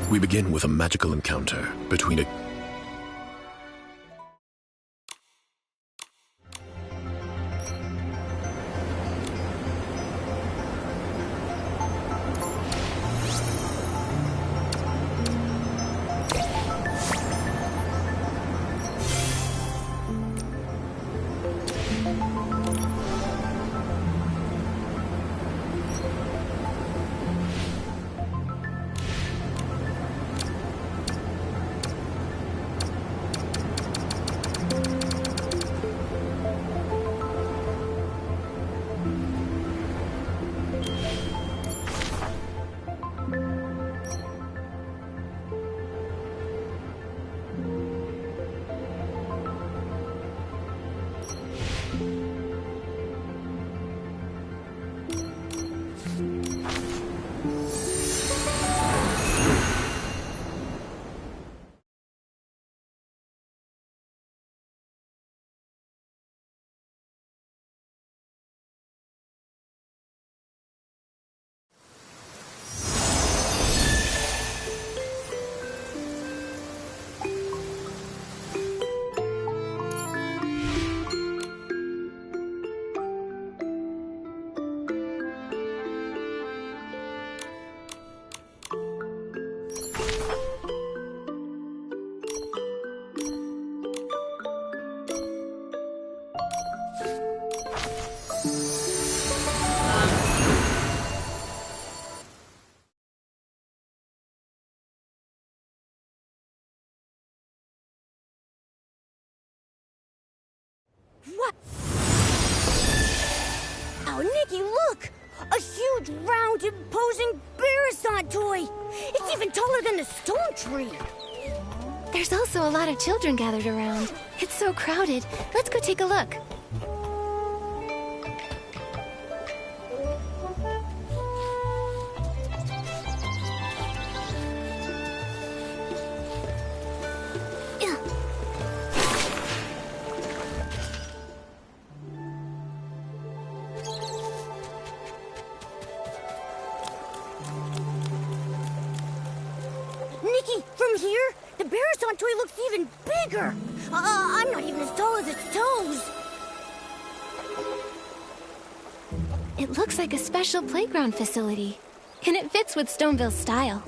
We begin with a magical encounter between a... What? Oh, Nikki, look! A huge, round, imposing Barasant toy! It's even taller than the stone tree! There's also a lot of children gathered around. It's so crowded. Let's go take a look. Nikki, from here, the Barasant toy looks even bigger! I'm not even as tall as its toes! It looks like a special playground facility. And it fits with Stoneville's style.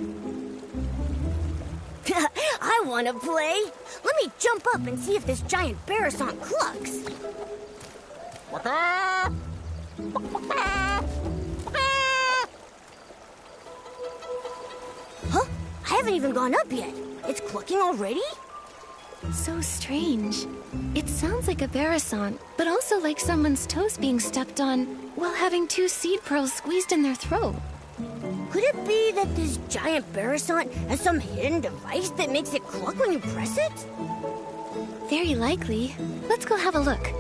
I want to play! Let me jump up and see if this giant Barasant clucks! Huh? I haven't even gone up yet. It's clucking already? So strange. It sounds like a Barasant, but also like someone's toes being stepped on while having two seed pearls squeezed in their throat. Could it be that this giant Barasant has some hidden device that makes it cluck when you press it? Very likely. Let's go have a look.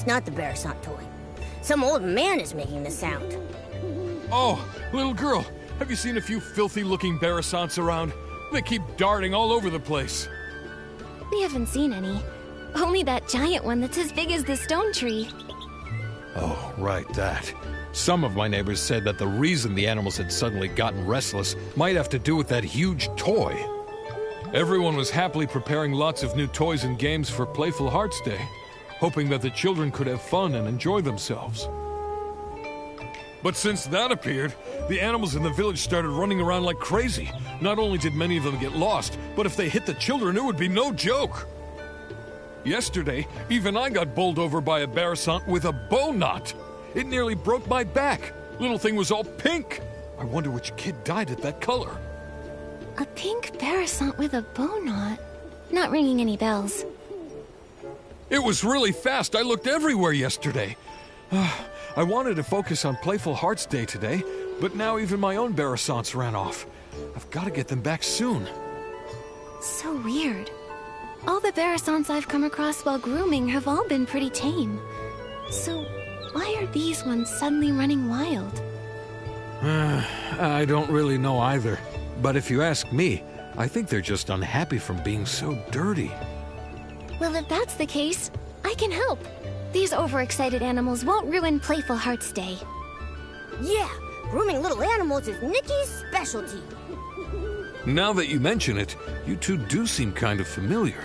not the Barasant toy. Some old man is making the sound. Oh, little girl, have you seen a few filthy-looking Barasants around? They keep darting all over the place. We haven't seen any. Only that giant one that's as big as the stone tree. Oh, right, that. Some of my neighbors said that the reason the animals had suddenly gotten restless might have to do with that huge toy. Everyone was happily preparing lots of new toys and games for Playful Hearts Day, hoping that the children could have fun and enjoy themselves. But since that appeared, the animals in the village started running around like crazy. Not only did many of them get lost, but if they hit the children, it would be no joke. Yesterday, even I got bowled over by a Barasant with a bow knot. It nearly broke my back. Little thing was all pink. I wonder which kid dyed it that color. A pink Barasant with a bow knot. Not ringing any bells. It was really fast. I looked everywhere yesterday. I wanted to focus on Playful Hearts Day today, but now even my own Barasants ran off. I've got to get them back soon. So weird. All the Barasants I've come across while grooming have all been pretty tame. So why are these ones suddenly running wild? I don't really know either. But if you ask me, I think they're just unhappy from being so dirty. Well, if that's the case, I can help. These overexcited animals won't ruin Playful Hearts Day. Yeah, grooming little animals is Nikki's specialty. Now that you mention it, you two do seem kind of familiar.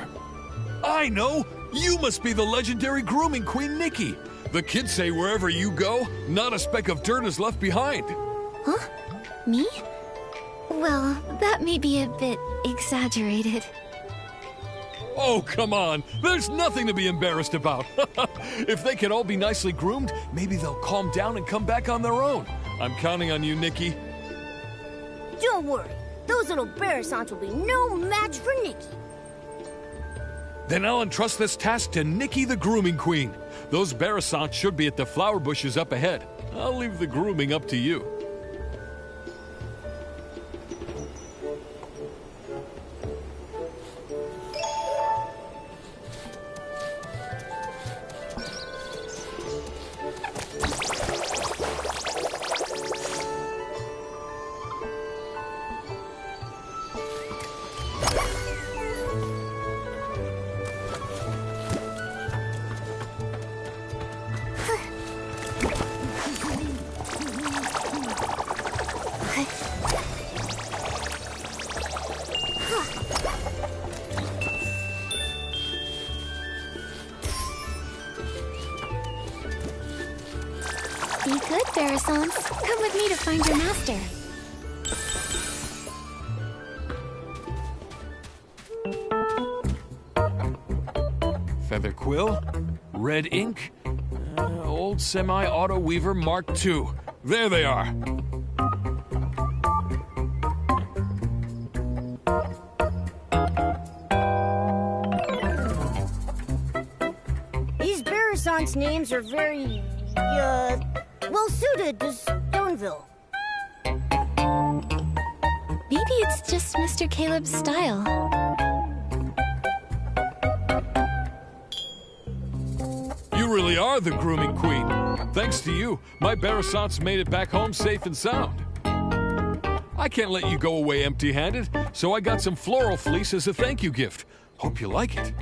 I know! You must be the legendary grooming queen, Nikki. The kids say wherever you go, not a speck of dirt is left behind. Huh? Me? Well, that may be a bit exaggerated. Oh, come on. There's nothing to be embarrassed about. If they can all be nicely groomed, maybe they'll calm down and come back on their own. I'm counting on you, Nikki. Don't worry. Those little Barasants will be no match for Nikki. Then I'll entrust this task to Nikki the Grooming Queen. Those Barasants should be at the flower bushes up ahead. I'll leave the grooming up to you. Be good, Barasants. Come with me to find your master. Feather quill, red ink, old semi-auto weaver Mark II. There they are. These Barasants' names are very, well suited to Stoneville. Maybe it's just Mr. Caleb's style. You really are the grooming queen. Thanks to you, my Barasants made it back home safe and sound. I can't let you go away empty-handed, so I got some floral fleece as a thank you gift. Hope you like it.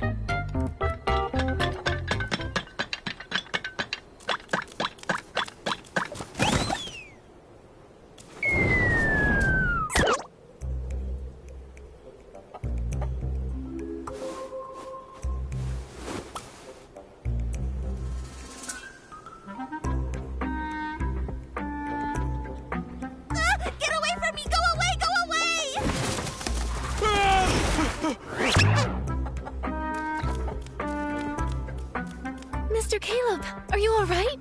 Get away from me! Go away! Go away! Mr. Caleb, are you all right?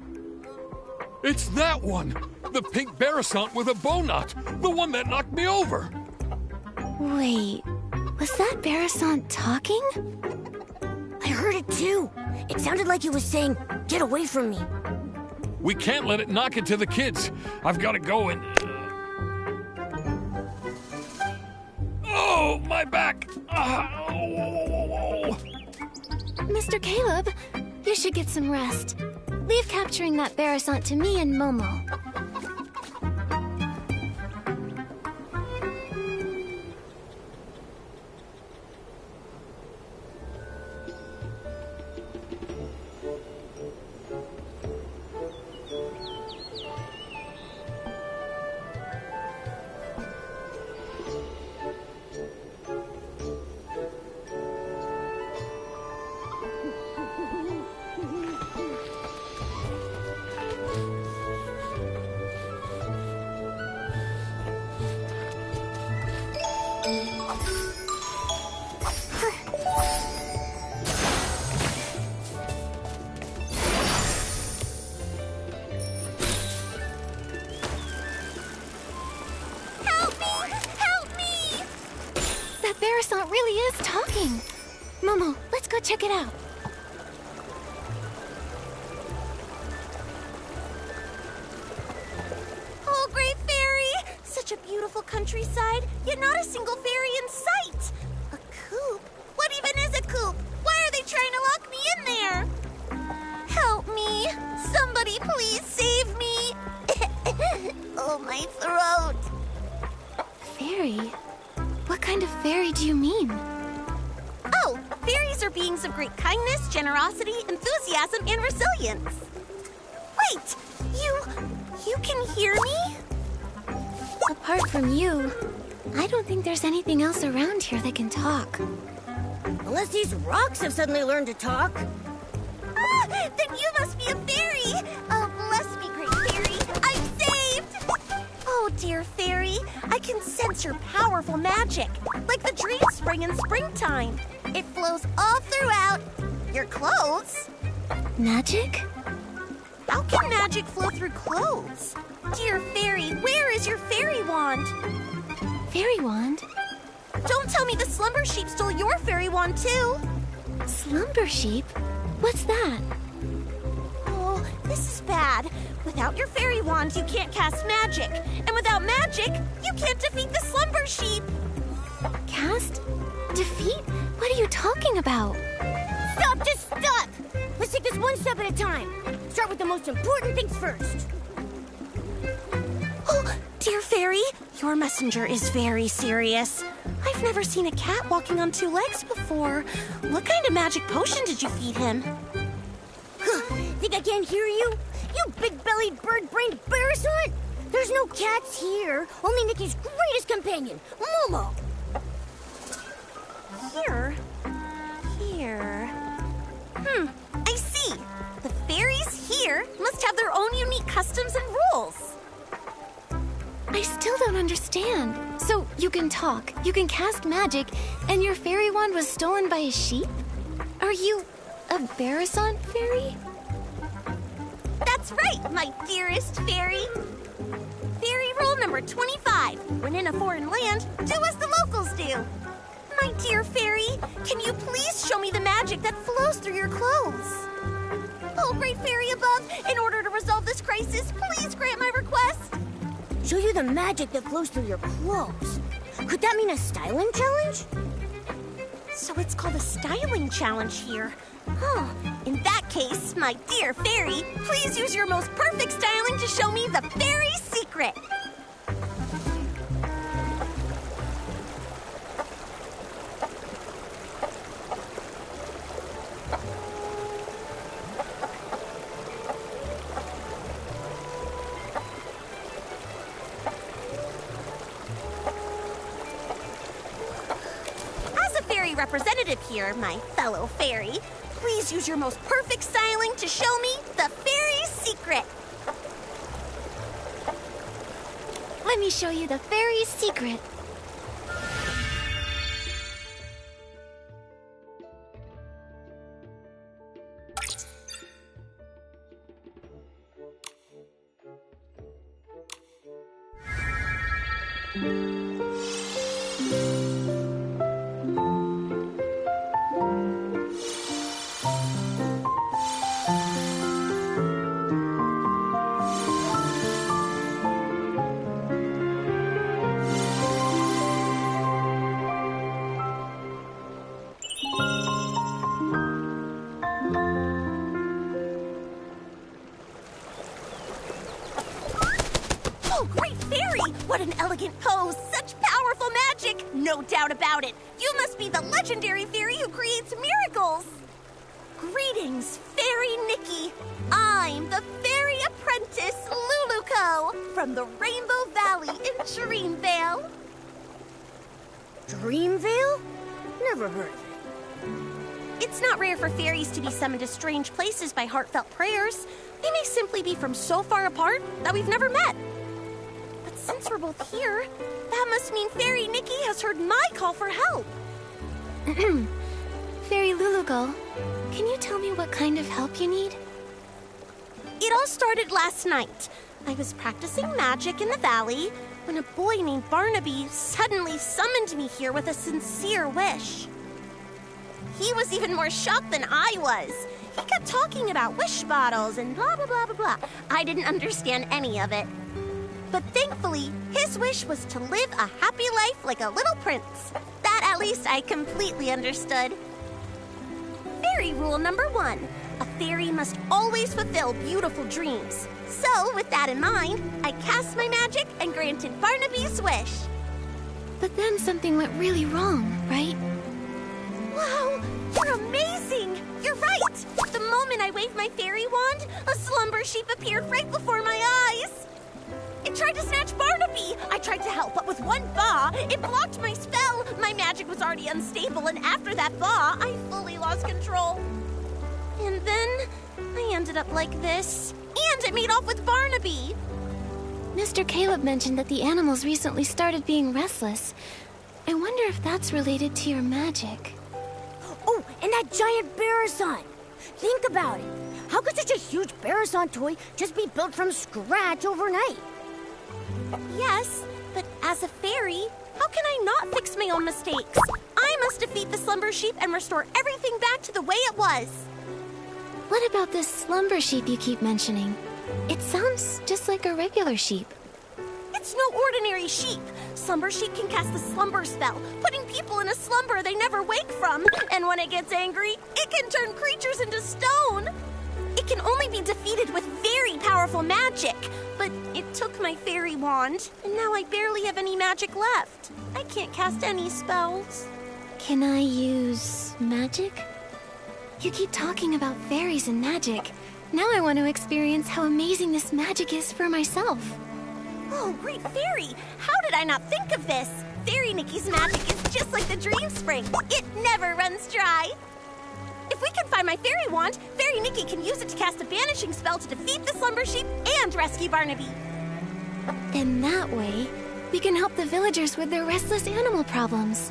It's that one! The pink Barasant with a bow knot! The one that knocked me over! Wait, was that Barasant talking? I heard it too. It sounded like it was saying, "Get away from me." We can't let it knock into the kids. I've got to go and... Oh, my back! Mr. Caleb, you should get some rest. Leave capturing that Barasant to me and Momo. Barasant really is talking. Momo, let's go check it out. Oh, Great Fairy! Such a beautiful countryside, yet not a single fairy in sight. A coop? What even is a coop? Why are they trying to lock me in there? Help me! Somebody please save me! Oh, my throat! Fairy? What kind of fairy do you mean? Oh, fairies are beings of great kindness, generosity, enthusiasm, and resilience. Wait, you can hear me? Apart from you, I don't think there's anything else around here that can talk. Unless these rocks have suddenly learned to talk. Ah, then you must be a fairy. Oh, bless me, Great Fairy. I'm saved. Oh, dear fairy, I can sense your powerful magic, like the dream spring in springtime. It flows all throughout your clothes. Magic? How can magic flow through clothes? Dear fairy, where is your fairy wand? Fairy wand? Don't tell me the slumber sheep stole your fairy wand too. Slumber sheep? What's that? Oh, this is bad. Without your fairy wand, you can't cast magic. And without magic, you can't defeat the slumber sheep. Cast? Defeat? What are you talking about? Stop, just stop! Let's take this one step at a time. Start with the most important things first. Oh, dear fairy, your messenger is very serious. I've never seen a cat walking on two legs before. What kind of magic potion did you feed him? Think I can't hear you? You big-bellied, bird-brained Barasant! There's no cats here, only Nikki's greatest companion, Momo. Here. I see. The fairies here must have their own unique customs and rules. I still don't understand. So you can talk, you can cast magic, and your fairy wand was stolen by a sheep? Are you a Barasant fairy? That's right, my dearest fairy. Fairy rule number 25. When in a foreign land, do as the locals do. My dear fairy, can you please show me the magic that flows through your clothes? Oh, great fairy above, in order to resolve this crisis, please grant my request. Show you the magic that flows through your clothes. Could that mean a styling challenge? So it's called a styling challenge here. Huh. In that case, my dear fairy, please use your most perfect styling to show me the fairy secret. Representative here, my fellow fairy, please use your most perfect styling to show me the fairy secret. Let me show you the fairy secret. What an elegant pose! Such powerful magic! No doubt about it! You must be the legendary fairy who creates miracles! Greetings, Fairy Nikki! I'm the fairy apprentice, Luluco, from the Rainbow Valley in Dreamvale. Dreamvale? Never heard of it. It's not rare for fairies to be summoned to strange places by heartfelt prayers. They may simply be from so far apart that we've never met. But since we're both here, that must mean Fairy Nikki has heard my call for help. Fairy Lulugal, can you tell me what kind of help you need? It all started last night. I was practicing magic in the valley when a boy named Barnaby suddenly summoned me here with a sincere wish. He was even more shocked than I was. He kept talking about wish bottles and blah, blah, blah, blah, blah. I didn't understand any of it. But thankfully, his wish was to live a happy life like a little prince. That, at least, I completely understood. Fairy rule number 1. A fairy must always fulfill beautiful dreams. So, with that in mind, I cast my magic and granted Barnaby's wish. But then something went really wrong, right? Wow, you're amazing! You're right! The moment I waved my fairy wand, a slumber sheep appeared right before my eyes. It tried to snatch Barnaby. I tried to help, but with one ba, it blocked my spell. My magic was already unstable, and after that ba, I fully lost control. And then I ended up like this. And it made off with Barnaby. Mr. Caleb mentioned that the animals recently started being restless. I wonder if that's related to your magic. Oh, and that giant Barrison! Think about it. How could such a huge Barrison toy just be built from scratch overnight? Yes, but as a fairy, how can I not fix my own mistakes? I must defeat the slumber sheep and restore everything back to the way it was. What about this slumber sheep you keep mentioning? It sounds just like a regular sheep. It's no ordinary sheep. Slumber sheep can cast the slumber spell, putting people in a slumber they never wake from. And when it gets angry, it can turn creatures into stone. It can only be defeated with very powerful magic. But it took my fairy wand, and now I barely have any magic left. I can't cast any spells. Can I use magic? You keep talking about fairies and magic. Now I want to experience how amazing this magic is for myself. Oh, great fairy! How did I not think of this? Fairy Nikki's magic is just like the dream spring. It never runs dry. If we can find my fairy wand, Fairy Nikki can use it to cast a banishing spell to defeat the slumber sheep and rescue Barnaby. Then that way, we can help the villagers with their restless animal problems.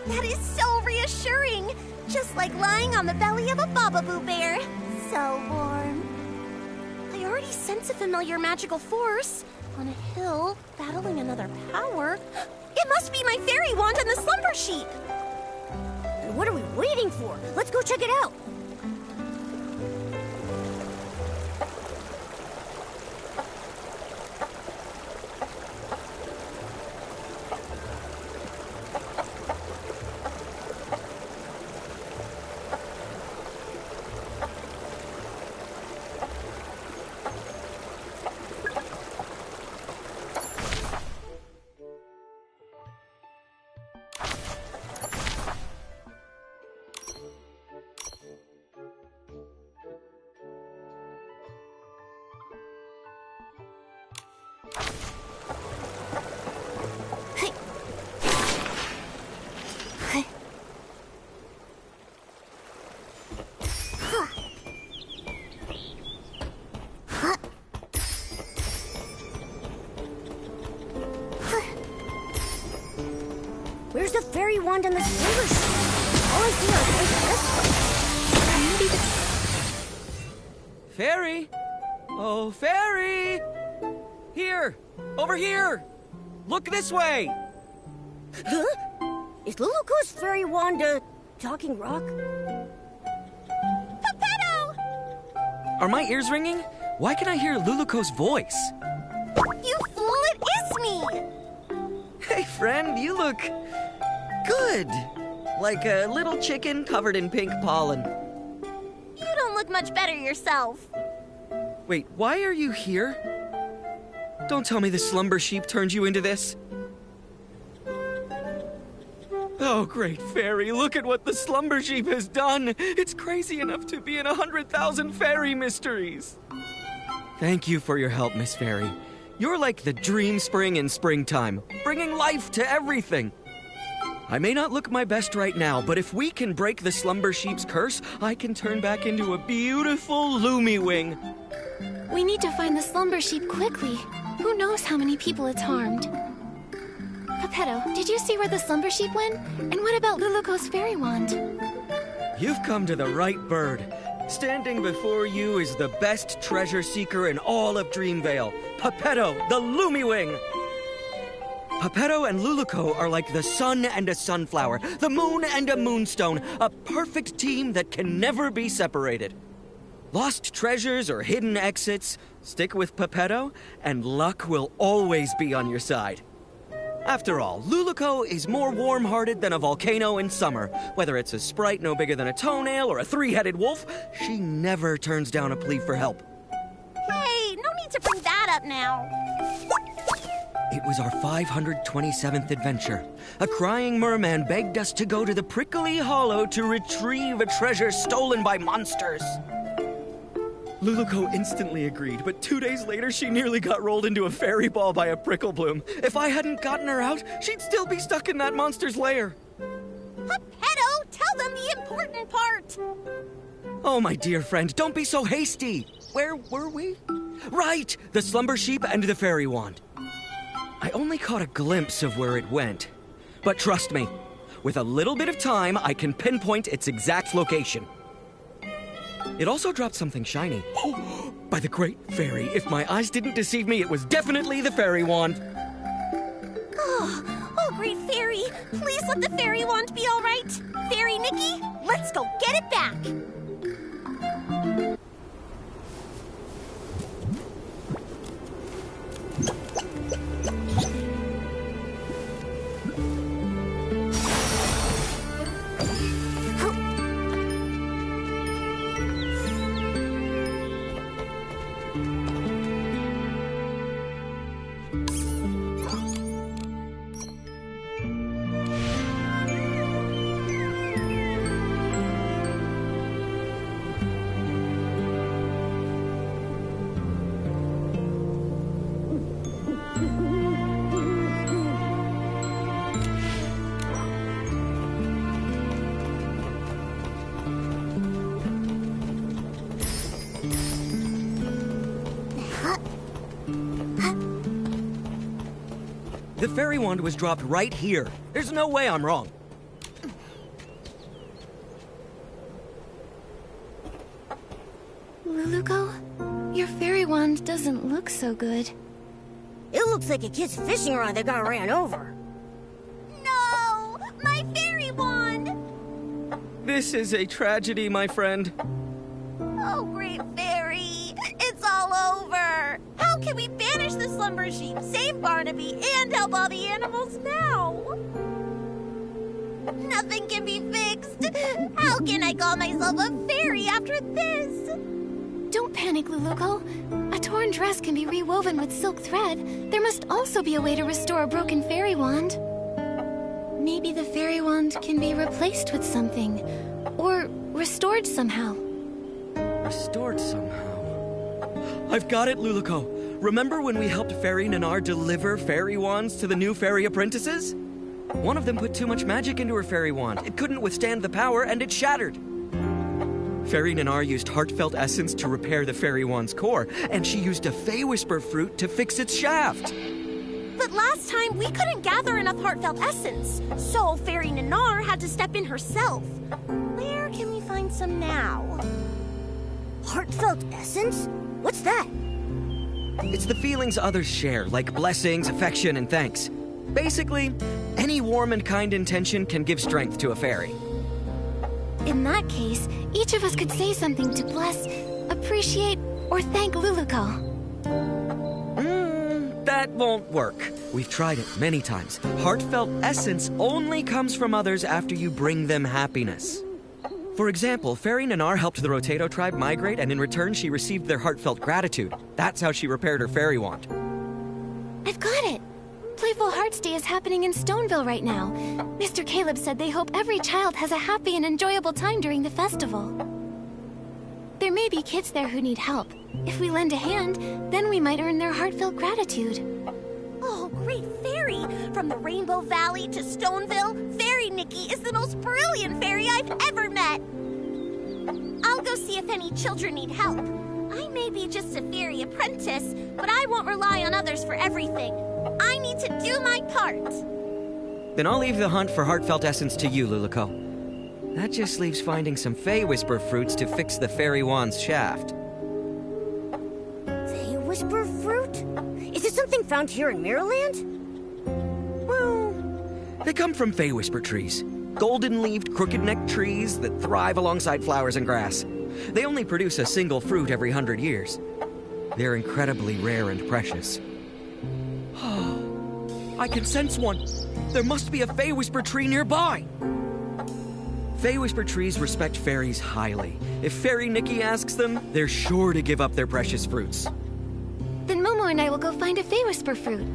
That is so reassuring. Just like lying on the belly of a Bababoo bear. So warm. I already sense a familiar magical force. On a hill, battling another power. It must be my fairy wand and the slumber sheep. What are we waiting for? Let's go check it out. Where's the fairy wand and the silver sheep? All I see are this way. Fairy! Oh, fairy! Here! Over here! Look this way! Huh? Is Luluco's fairy wand a talking rock? Pepetto! Are my ears ringing? Why can I hear Luluco's voice? You fool, it is me! Hey, friend, you look good. Like a little chicken covered in pink pollen. You don't look much better yourself. Wait, why are you here? Don't tell me the slumber sheep turned you into this. Oh, great fairy, look at what the slumber sheep has done. It's crazy enough to be in 100,000 fairy mysteries. Thank you for your help, Miss Fairy. You're like the dream spring in springtime, bringing life to everything. I may not look my best right now, but if we can break the slumber sheep's curse, I can turn back into a beautiful Lumi-wing. We need to find the slumber sheep quickly. Who knows how many people it's harmed? Geppetto, did you see where the slumber sheep went? And what about Luluko's fairy wand? You've come to the right bird. Standing before you is the best treasure seeker in all of Dreamvale, Geppetto, the Lumi-wing. Geppetto and Luluko are like the sun and a sunflower, the moon and a moonstone, a perfect team that can never be separated. Lost treasures or hidden exits, stick with Geppetto, and luck will always be on your side. After all, Luluko is more warm-hearted than a volcano in summer. Whether it's a sprite no bigger than a toenail or a three-headed wolf, she never turns down a plea for help. Hey, no need to bring that up now. It was our 527th adventure. A crying merman begged us to go to the prickly hollow to retrieve a treasure stolen by monsters. Luluko instantly agreed, but 2 days later she nearly got rolled into a fairy ball by a prickle bloom. If I hadn't gotten her out, she'd still be stuck in that monster's lair. Geppetto, tell them the important part. Oh, my dear friend, don't be so hasty. Where were we? Right, the slumber sheep and the fairy wand. I only caught a glimpse of where it went. But trust me, with a little bit of time, I can pinpoint its exact location. It also dropped something shiny. Oh, by the great fairy, if my eyes didn't deceive me, it was definitely the fairy wand. Oh, great fairy, please let the fairy wand be all right. Fairy Nikki, let's go get it back. The fairy wand was dropped right here. There's no way I'm wrong. Luluko, your fairy wand doesn't look so good. It looks like a kid's fishing rod that got ran over. No, my fairy wand. This is a tragedy, my friend. Oh, great fairy, it's all over. How can we banish the slumber sheep, save Barnaby, and help all the animals now? Nothing can be fixed. How can I call myself a fairy after this? Don't panic, Luluko. A torn dress can be rewoven with silk thread. There must also be a way to restore a broken fairy wand. Maybe the fairy wand can be replaced with something. Or restored somehow. Restored somehow. I've got it, Luluko. Remember when we helped Fairy Nanar deliver fairy wands to the new fairy apprentices? One of them put too much magic into her fairy wand. It couldn't withstand the power, and it shattered. Fairy Nanar used heartfelt essence to repair the fairy wand's core, and she used a Fey Whisper fruit to fix its shaft. But last time, we couldn't gather enough heartfelt essence, so Fairy Nanar had to step in herself. Where can we find some now? Heartfelt essence? What's that? It's the feelings others share, like blessings, affection, and thanks. Basically, any warm and kind intention can give strength to a fairy. In that case, each of us could say something to bless, appreciate, or thank Luluko. That won't work. We've tried it many times. Heartfelt essence only comes from others after you bring them happiness. For example, Fairy Nanar helped the Rotato tribe migrate, and in return she received their heartfelt gratitude. That's how she repaired her fairy wand. I've got it! Playful Hearts Day is happening in Stoneville right now. Mr. Caleb said they hope every child has a happy and enjoyable time during the festival. There may be kids there who need help. If we lend a hand, then we might earn their heartfelt gratitude. Oh, great fairy! From the Rainbow Valley to Stoneville, Fairy Nikki is the most brilliant fairy I've ever met! I'll go see if any children need help. I may be just a fairy apprentice, but I won't rely on others for everything. I need to do my part. Then I'll leave the hunt for heartfelt essence to you, Luluko. That just leaves finding some Fey Whisper fruits to fix the fairy wand's shaft. Fey Whisper fruit? Is it something found here in Mirrorland? Well, they come from Fey Whisper trees. Golden-leaved, crooked-necked trees that thrive alongside flowers and grass. They only produce a single fruit every 100 years. They're incredibly rare and precious. I can sense one. There must be a Fey Whisper tree nearby. Fey Whisper trees respect fairies highly. If Fairy Nikki asks them, they're sure to give up their precious fruits. Then Momo and I will go find a Fey Whisper fruit.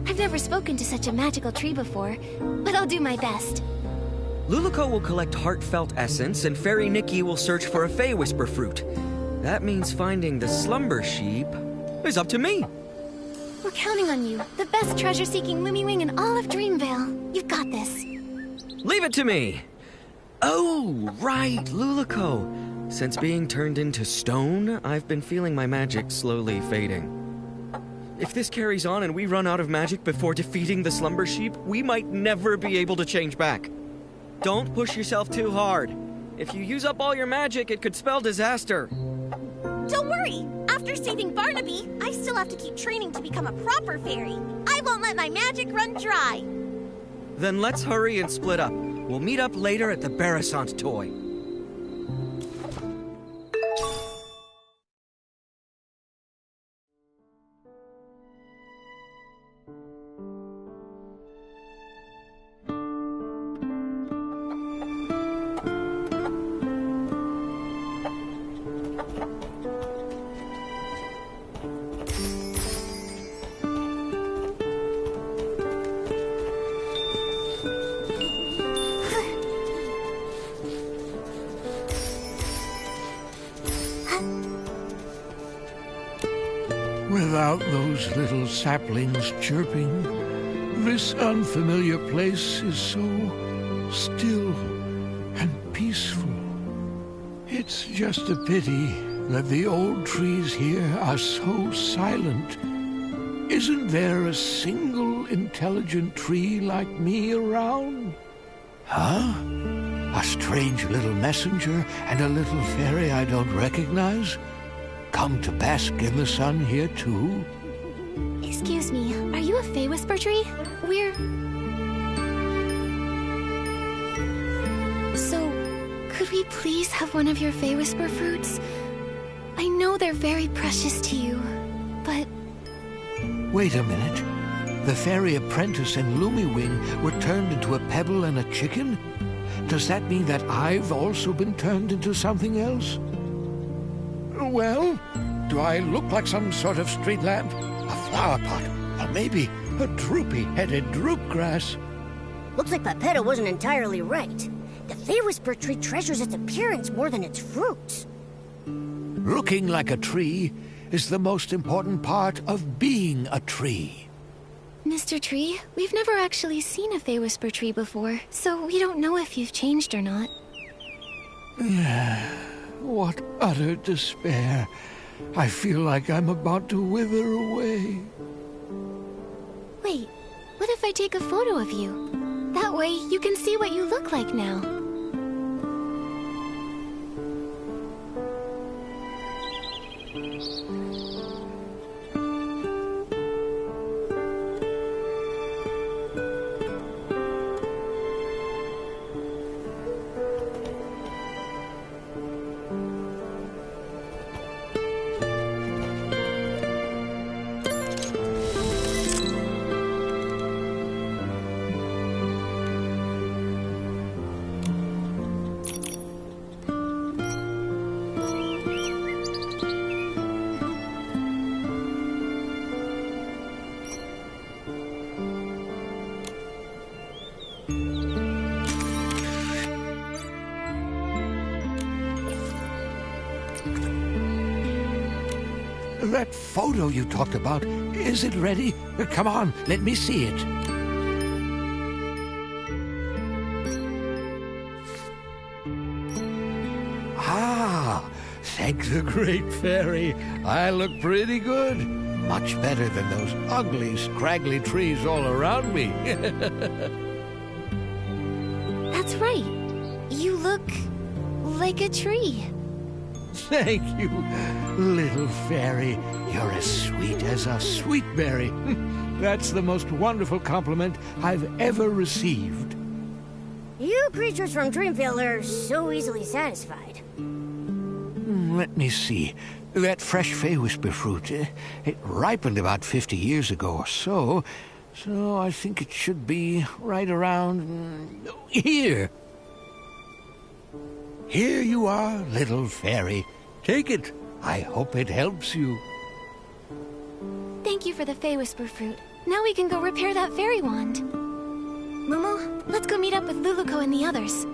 I've never spoken to such a magical tree before, but I'll do my best. Luluko will collect heartfelt essence, and Fairy Nikki will search for a Fey Whisper fruit. That means finding the slumber sheep is up to me. We're counting on you, the best treasure-seeking Lumiwing in all of Dreamvale. You've got this. Leave it to me. Oh, right, Luluko. Since being turned into stone, I've been feeling my magic slowly fading. If this carries on and we run out of magic before defeating the slumber sheep, we might never be able to change back. Don't push yourself too hard. If you use up all your magic, it could spell disaster. Don't worry. After saving Barnaby, I still have to keep training to become a proper fairy. I won't let my magic run dry. Then let's hurry and split up. We'll meet up later at the Barasant toy. Without those little saplings chirping, this unfamiliar place is so still and peaceful. It's just a pity that the old trees here are so silent. Isn't there a single intelligent tree like me around? Huh? A strange little messenger and a little fairy I don't recognize? Come to bask in the sun here, too? Excuse me, are you a Fey Whisper tree? So, could we please have one of your Fey Whisper fruits? I know they're very precious to you, but... Wait a minute. The fairy apprentice and Lumiwing were turned into a pebble and a chicken? Does that mean that I've also been turned into something else? Well, do I look like some sort of street lamp? A flower pot? Or maybe a droopy-headed droopgrass? Looks like Pepetto wasn't entirely right. The Fey Whisper tree treasures its appearance more than its fruits. Looking like a tree is the most important part of being a tree. Mr. Tree, we've never actually seen a Fey Whisper tree before, so we don't know if you've changed or not. What utter despair. I feel like I'm about to wither away. Wait, what if I take a photo of you? That way you can see what you look like now. That photo you talked about, is it ready? Come on, let me see it. Ah, thank the great fairy. I look pretty good. Much better than those ugly, scraggly trees all around me. That's right. You look like a tree. Thank you, little fairy. You're as sweet as a sweet berry. That's the most wonderful compliment I've ever received. You creatures from Dreamville are so easily satisfied. Let me see. That fresh Fey Whisper fruit, it ripened about 50 years ago or so. So I think it should be right around here. Here you are, little fairy. Take it. I hope it helps you. Thank you for the Fey Whisper fruit. Now we can go repair that fairy wand. Momo, let's go meet up with Luluko and the others.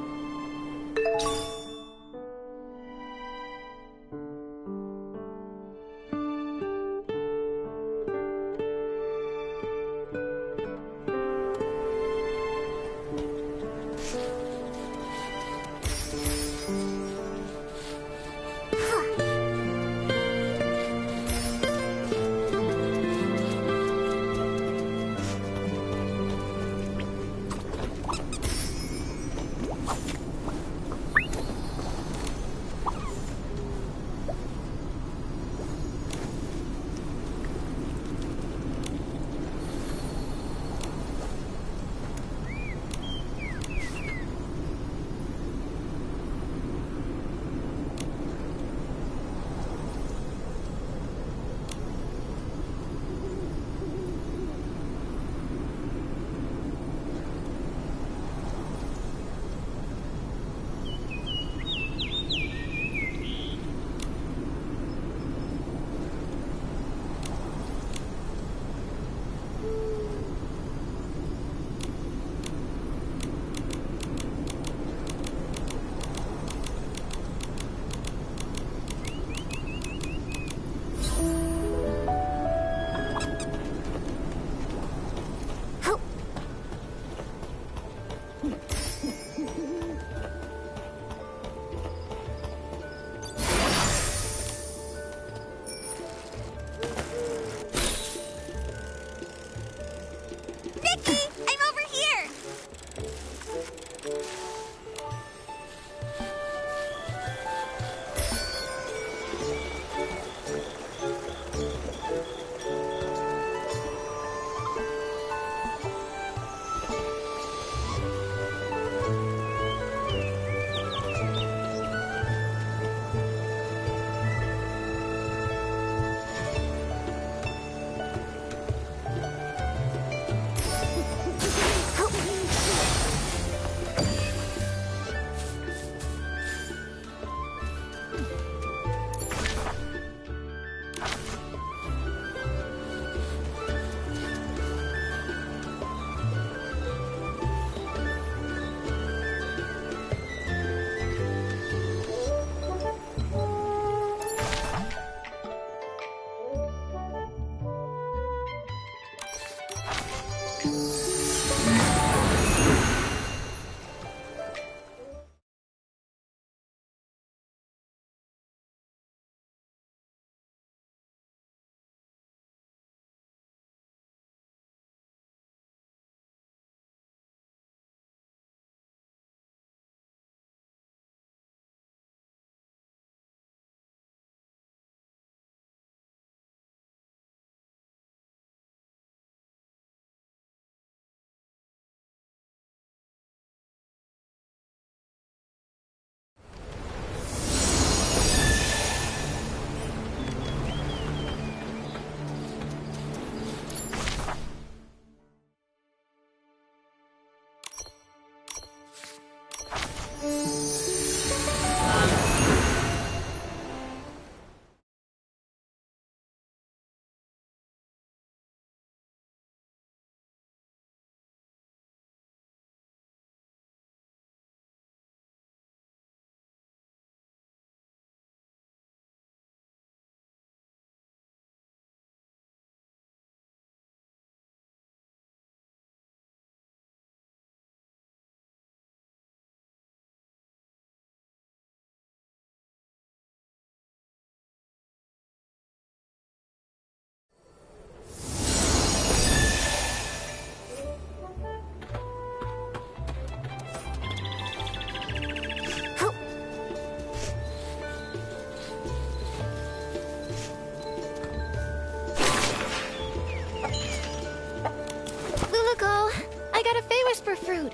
fruit.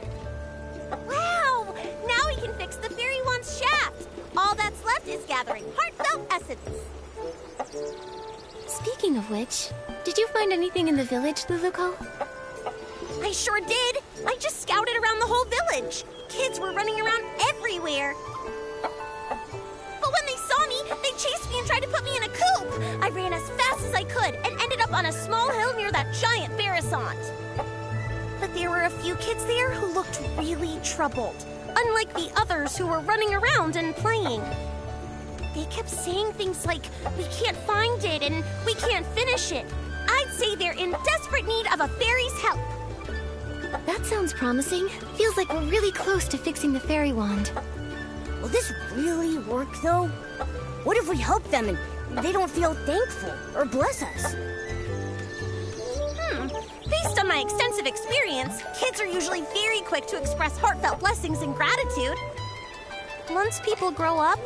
Wow! Now we can fix the fairy wand's shaft. All that's left is gathering heartfelt essence. Speaking of which, did you find anything in the village, Luluko? I sure did. I just scouted around the whole village. Kids were running around everywhere. But when they saw me, they chased me and tried to put me in a coop. I ran as fast as I could and ended up on a small hill near that giant Barasant. But there were a few kids there who looked really troubled, unlike the others who were running around and playing. They kept saying things like, "We can't find it," and "We can't finish it." I'd say they're in desperate need of a fairy's help. That sounds promising. Feels like we're really close to fixing the fairy wand. Will this really work, though? What if we help them and they don't feel thankful or bless us? Based on my extensive experience, kids are usually very quick to express heartfelt blessings and gratitude. Once people grow up,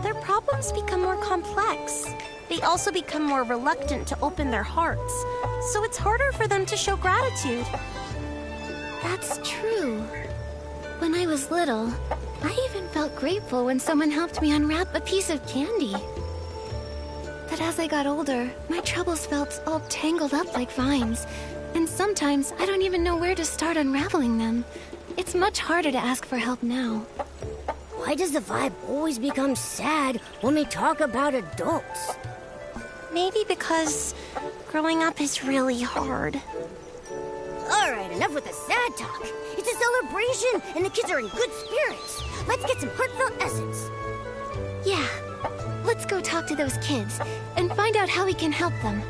their problems become more complex. They also become more reluctant to open their hearts, so it's harder for them to show gratitude. That's true. When I was little, I even felt grateful when someone helped me unwrap a piece of candy. But as I got older, my troubles felt all tangled up like vines, and sometimes I don't even know where to start unraveling them. It's much harder to ask for help now. Why does the vibe always become sad when we talk about adults? Maybe because growing up is really hard. All right, enough with the sad talk. It's a celebration, and the kids are in good spirits. Let's get some heartfelt essence. Yeah, let's go talk to those kids and find out how we can help them.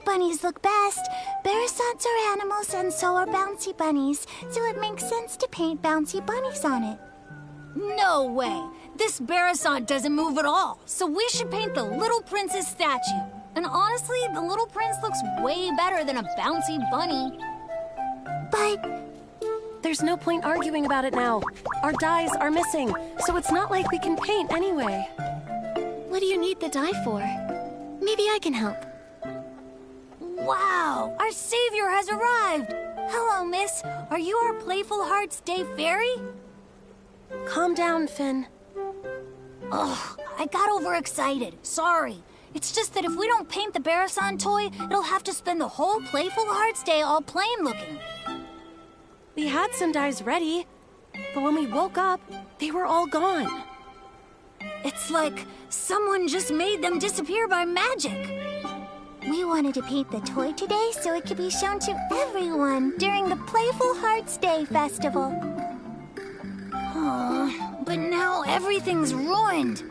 Bunnies look best. Barasants are animals and so are bouncy bunnies, so it makes sense to paint bouncy bunnies on it. No way! This Barasant doesn't move at all, so we should paint the Little Prince's statue. And honestly, the Little Prince looks way better than a bouncy bunny. But there's no point arguing about it now. Our dyes are missing, so it's not like we can paint anyway. What do you need the dye for? Maybe I can help. Wow! Our savior has arrived! Hello, miss. Are you our Playful Hearts Day fairy? Calm down, Finn. Ugh, I got overexcited. Sorry. It's just that if we don't paint the Barasant toy, it'll have to spend the whole Playful Hearts Day all plain looking. We had some dyes ready, but when we woke up, they were all gone. It's like someone just made them disappear by magic. we wanted to paint the toy today so it could be shown to everyone during the Playful Hearts Day festival. But now everything's ruined.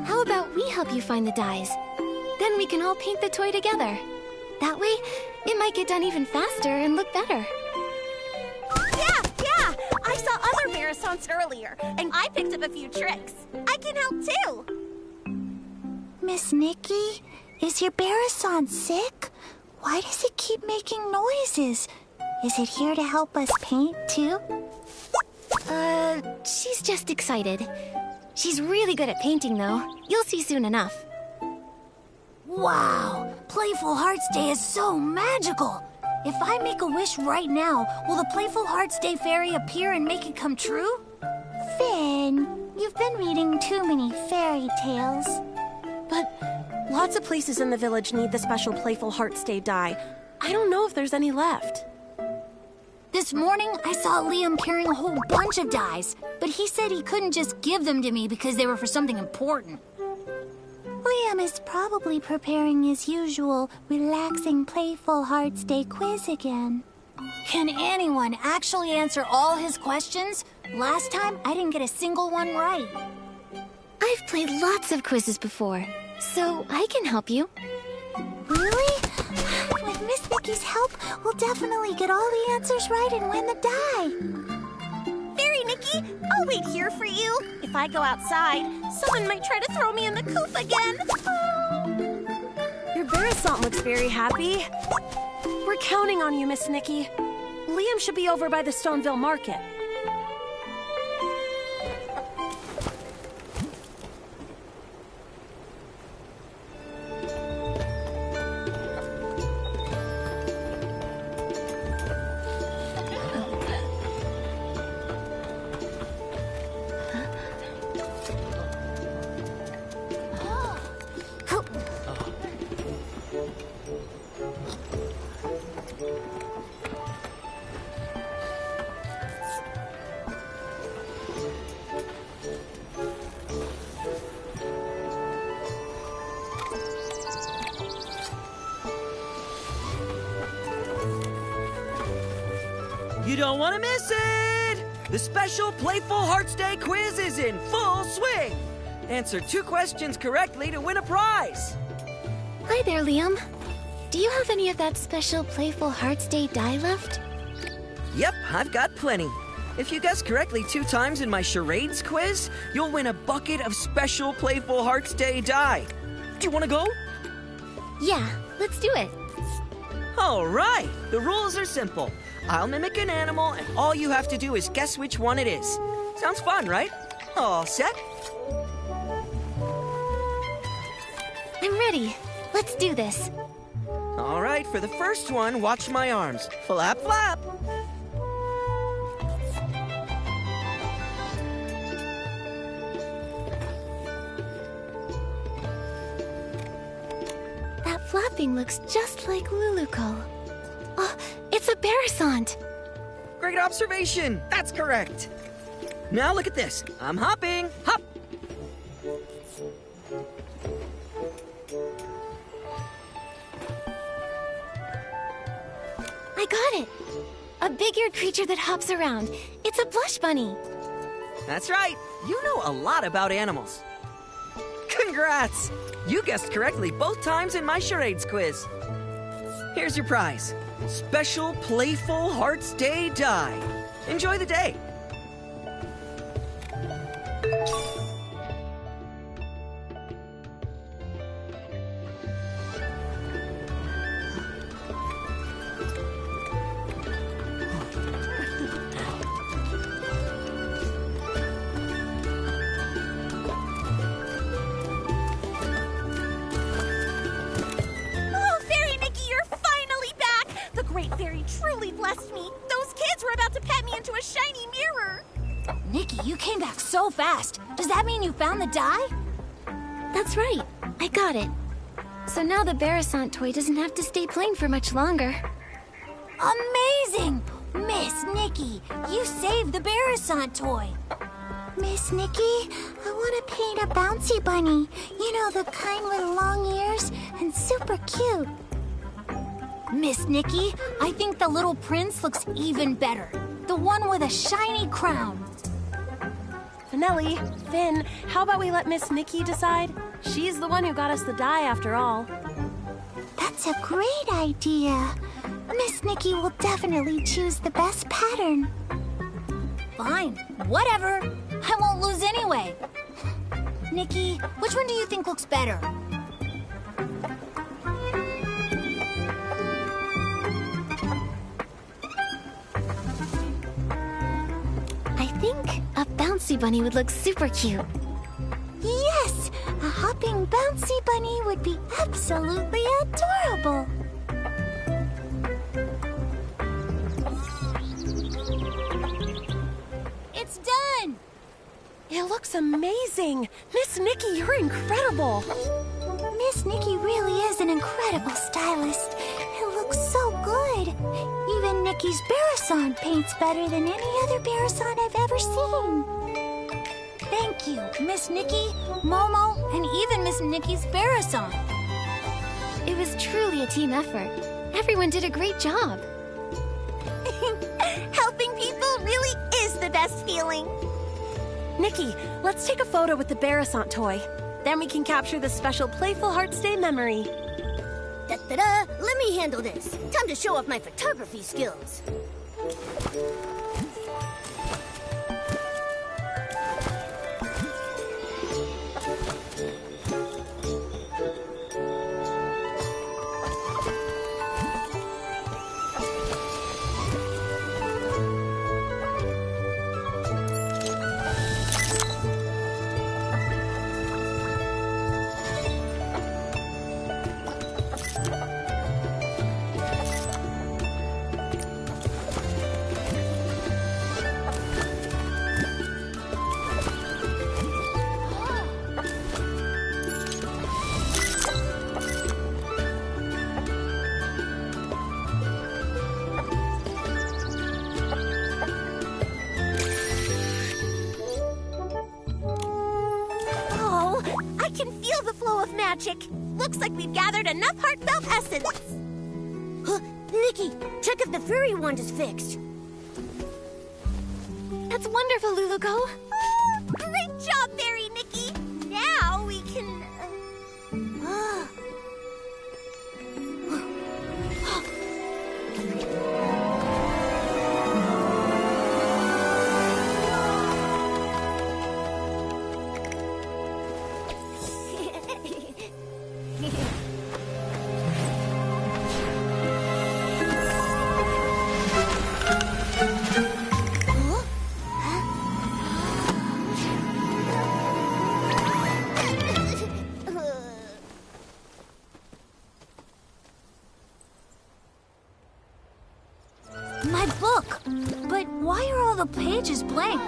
How about we help you find the dyes? Then we can all paint the toy together. That way, it might get done even faster and look better. Yeah! I saw other Barasants earlier, and I picked up a few tricks. I can help too. Miss Nikki, is your Barasant sick? Why does it keep making noises? Is it here to help us paint too? She's just excited. She's really good at painting, though. You'll see soon enough. Wow! Playful Hearts Day is so magical! If I make a wish right now, will the Playful Hearts Day fairy appear and make it come true? Finn, you've been reading too many fairy tales. But lots of places in the village need the special Playful Hearts Day dye. I don't know if there's any left. This morning, I saw Liam carrying a whole bunch of dyes, but he said he couldn't just give them to me because they were for something important. Liam is probably preparing his usual relaxing Playful Hearts Day quiz again. Can anyone actually answer all his questions? Last time, I didn't get a single one right. I've played lots of quizzes before, so I can help you. Really? With Miss Nikki's help, we'll definitely get all the answers right and win the die. Fairy Nikki, I'll wait here for you. If I go outside, someone might try to throw me in the coop again. Your Bearasant looks very happy. We're counting on you, Miss Nikki. Liam should be over by the Stoneville Market. You don't want to miss it! The special Playful Hearts Day quiz is in full swing! Answer 2 questions correctly to win a prize! Hi there, Liam. Do you have any of that special Playful Hearts Day dye left? Yep, I've got plenty. If you guess correctly 2 times in my charades quiz, you'll win a bucket of special Playful Hearts Day dye. Do you want to go? Yeah, let's do it. All right, the rules are simple. I'll mimic an animal, and all you have to do is guess which one it is. Sounds fun, right? All set? I'm ready. Let's do this. All right, for the first one, watch my arms. Flap, flap. That flapping looks just like Luluco. Oh, it's a Bearasant. Great observation. That's correct. Now look at this. I'm hopping. Hop. I got it. A big-eared creature that hops around. It's a blush bunny. That's right. You know a lot about animals. Congrats! You guessed correctly both times in my charades quiz. Here's your prize. Special Playful Hearts Day die. Enjoy the day. Oh, Fairy Nikki, you're finally back! The Great Fairy truly blessed me. Those kids were about to pet me into a shiny mirror. Nikki, you came back so fast. Does that mean you found the dye? That's right. I got it. So now the Bearasant toy doesn't have to stay plain for much longer. Amazing! Miss Nikki, you saved the Bearasant toy. Miss Nikki, I want to paint a bouncy bunny. You know, the kind with long ears and super cute. Miss Nikki, I think the little prince looks even better. The one with a shiny crown. Finelli, Finn, how about we let Miss Nikki decide? She's the one who got us the dye after all. That's a great idea. Miss Nikki will definitely choose the best pattern. Fine, whatever. I won't lose anyway. Nikki, which one do you think looks better? I think a bouncy bunny would look super cute. Yes, a hopping bouncy bunny would be absolutely adorable. It's done! It looks amazing. Miss Nikki, you're incredible. Miss Nikki really is an incredible stylist. It looks so good. Even Nikki's Bearasant paints better than any other Bearasant I've ever seen. Thank you, Miss Nikki, Momo, and even Miss Nikki's Bearasant. It was truly a team effort. Everyone did a great job. Helping people really is the best feeling. Nikki, let's take a photo with the Barasant toy. Then we can capture the special Playful Hearts Day memory. Da-da-da! Let me handle this. Time to show off my photography skills. Magic. Looks like we've gathered enough heartfelt essence. Nikki, check if the fairy wand is fixed. That's wonderful, Luluko. Great job, Fairy Nikki. Now we can... My book! But why are all the pages blank?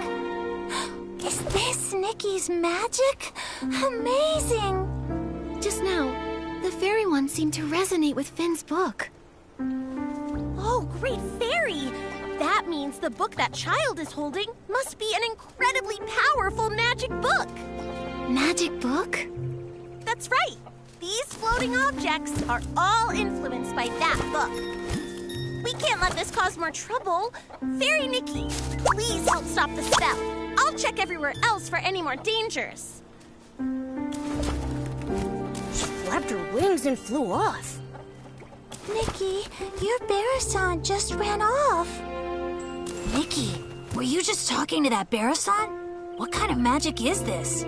Is this Nikki's magic? Amazing! Just now, the fairy one seemed to resonate with Finn's book. Oh, great fairy! That means the book that child is holding must be an incredibly powerful magic book. Magic book? That's right. These floating objects are all influenced by that book. We can't let this cause more trouble. Fairy Nikki, please help stop the spell. I'll check everywhere else for any more dangers. She flapped her wings and flew off. Nikki, your Barasant just ran off. Nikki, were you just talking to that Barasant? What kind of magic is this?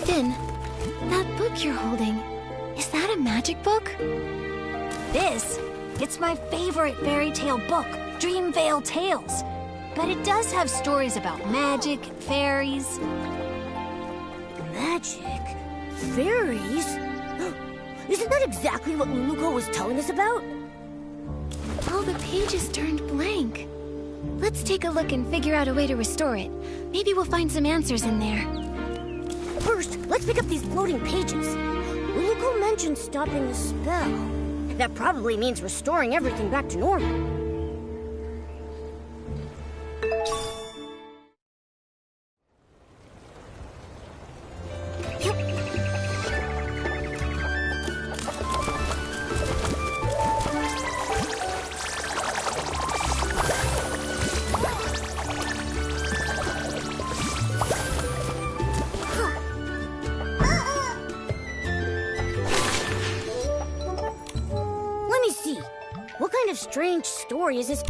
Finn, that book you're holding, is that a magic book? This? It's my favorite fairy tale book, Dreamvale Tales. But it does have stories about magic, fairies. Magic? Fairies? Isn't that exactly what Luluko was telling us about? All the pages turned blank. Let's take a look and figure out a way to restore it. Maybe we'll find some answers in there. First, let's pick up these floating pages. Luluko mentioned stopping the spell. That probably means restoring everything back to normal. What kind of strange story is this?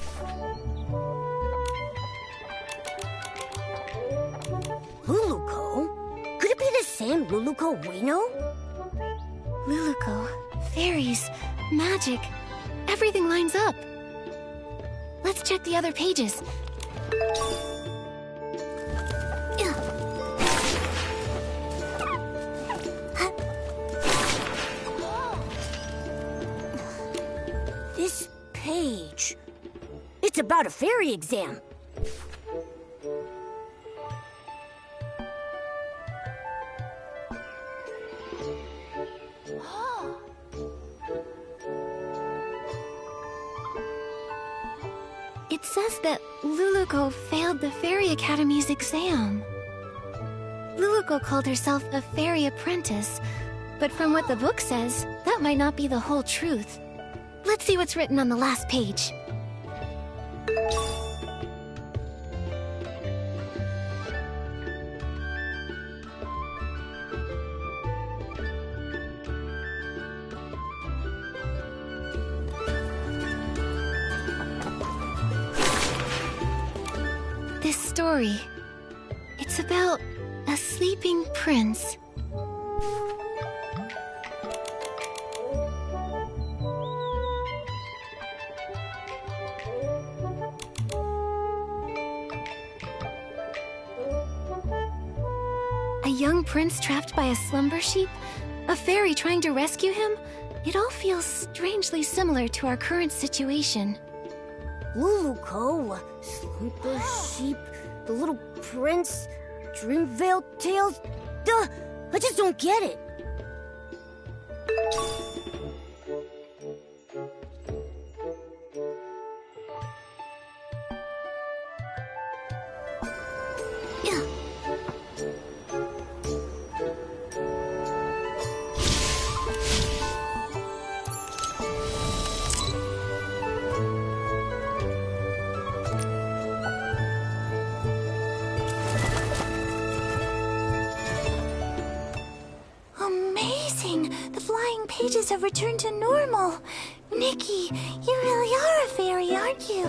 Luluko? Could it be the same Luluko we know? Luluko, fairies, magic, everything lines up. Let's check the other pages. This page. It's about a fairy exam. It says that Luluko failed the Fairy Academy's exam. Luluko called herself a fairy apprentice, but from what the book says, that might not be the whole truth. Let's see what's written on the last page. story. It's about a sleeping prince. A young prince trapped by a slumber sheep? A fairy trying to rescue him? It all feels strangely similar to our current situation. Luluco, Slumber Sheep, the Little Prince, Dreamvale Tales. Duh! I just don't get it. Pages have returned to normal. Nikki, you really are a fairy, aren't you?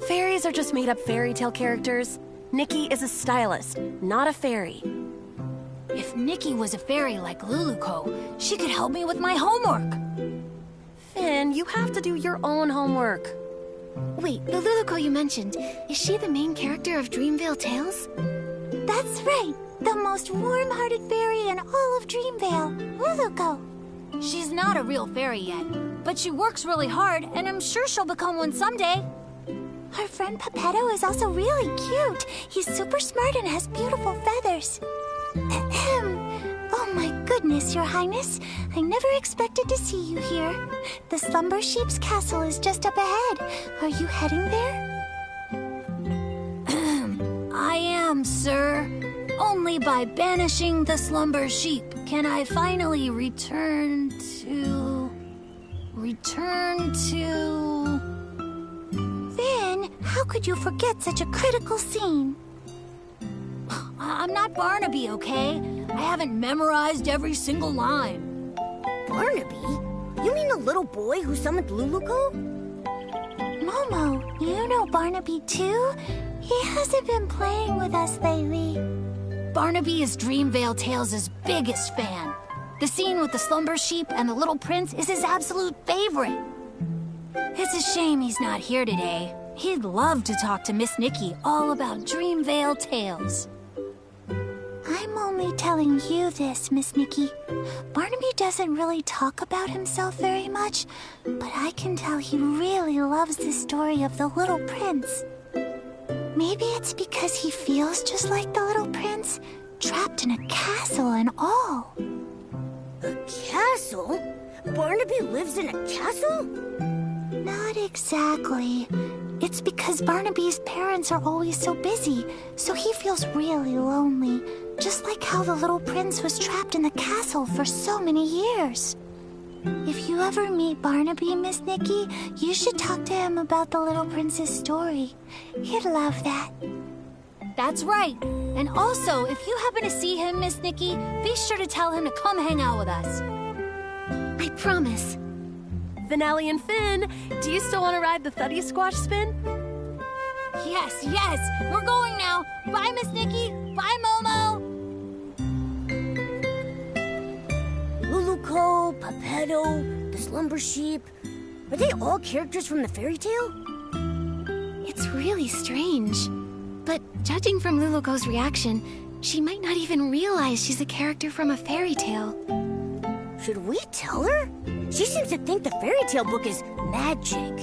Fairies are just made-up fairy tale characters. Nikki is a stylist, not a fairy. If Nikki was a fairy like Luluco, she could help me with my homework. Finn, you have to do your own homework. Wait, the Luluco you mentioned, is she the main character of Dreamvale Tales? That's right. The most warm-hearted fairy in all of Dreamvale, Luluco. She's not a real fairy yet, but she works really hard, and I'm sure she'll become one someday. Her friend Pepetto is also really cute. He's super smart and has beautiful feathers. Oh my goodness, Your Highness. I never expected to see you here. The Slumber Sheep's castle is just up ahead. Are you heading there? I am, sir. Only by banishing the Slumber Sheep can I finally return to... Finn, how could you forget such a critical scene? I'm not Barnaby, okay? I haven't memorized every single line. Barnaby? You mean the little boy who summoned Luluco? Momo, you know Barnaby too? He hasn't been playing with us lately. Barnaby is Dreamvale Tales' biggest fan. The scene with the Slumber Sheep and the Little Prince is his absolute favorite. It's a shame he's not here today. He'd love to talk to Miss Nikki all about Dreamvale Tales. I'm only telling you this, Miss Nikki. Barnaby doesn't really talk about himself very much, but I can tell he really loves the story of the Little Prince. Maybe it's because he feels just like the Little Prince, trapped in a castle and all. A castle? Barnaby lives in a castle? Not exactly. It's because Barnaby's parents are always so busy, so he feels really lonely, just like how the Little Prince was trapped in the castle for so many years. If you ever meet Barnaby, Miss Nikki, you should talk to him about the Little Prince's story. He'd love that. That's right. And also, if you happen to see him, Miss Nikki, be sure to tell him to come hang out with us. I promise. Finale and Finn, do you still want to ride the Thuddy Squash spin? Yes, yes. We're going now. Bye, Miss Nikki. Bye, Momo. Luluco, Pepetto, the Slumber Sheep. Are they all characters from the fairy tale? It's really strange. But judging from Luluco's reaction, she might not even realize she's a character from a fairy tale. Should we tell her? She seems to think the fairy tale book is magic.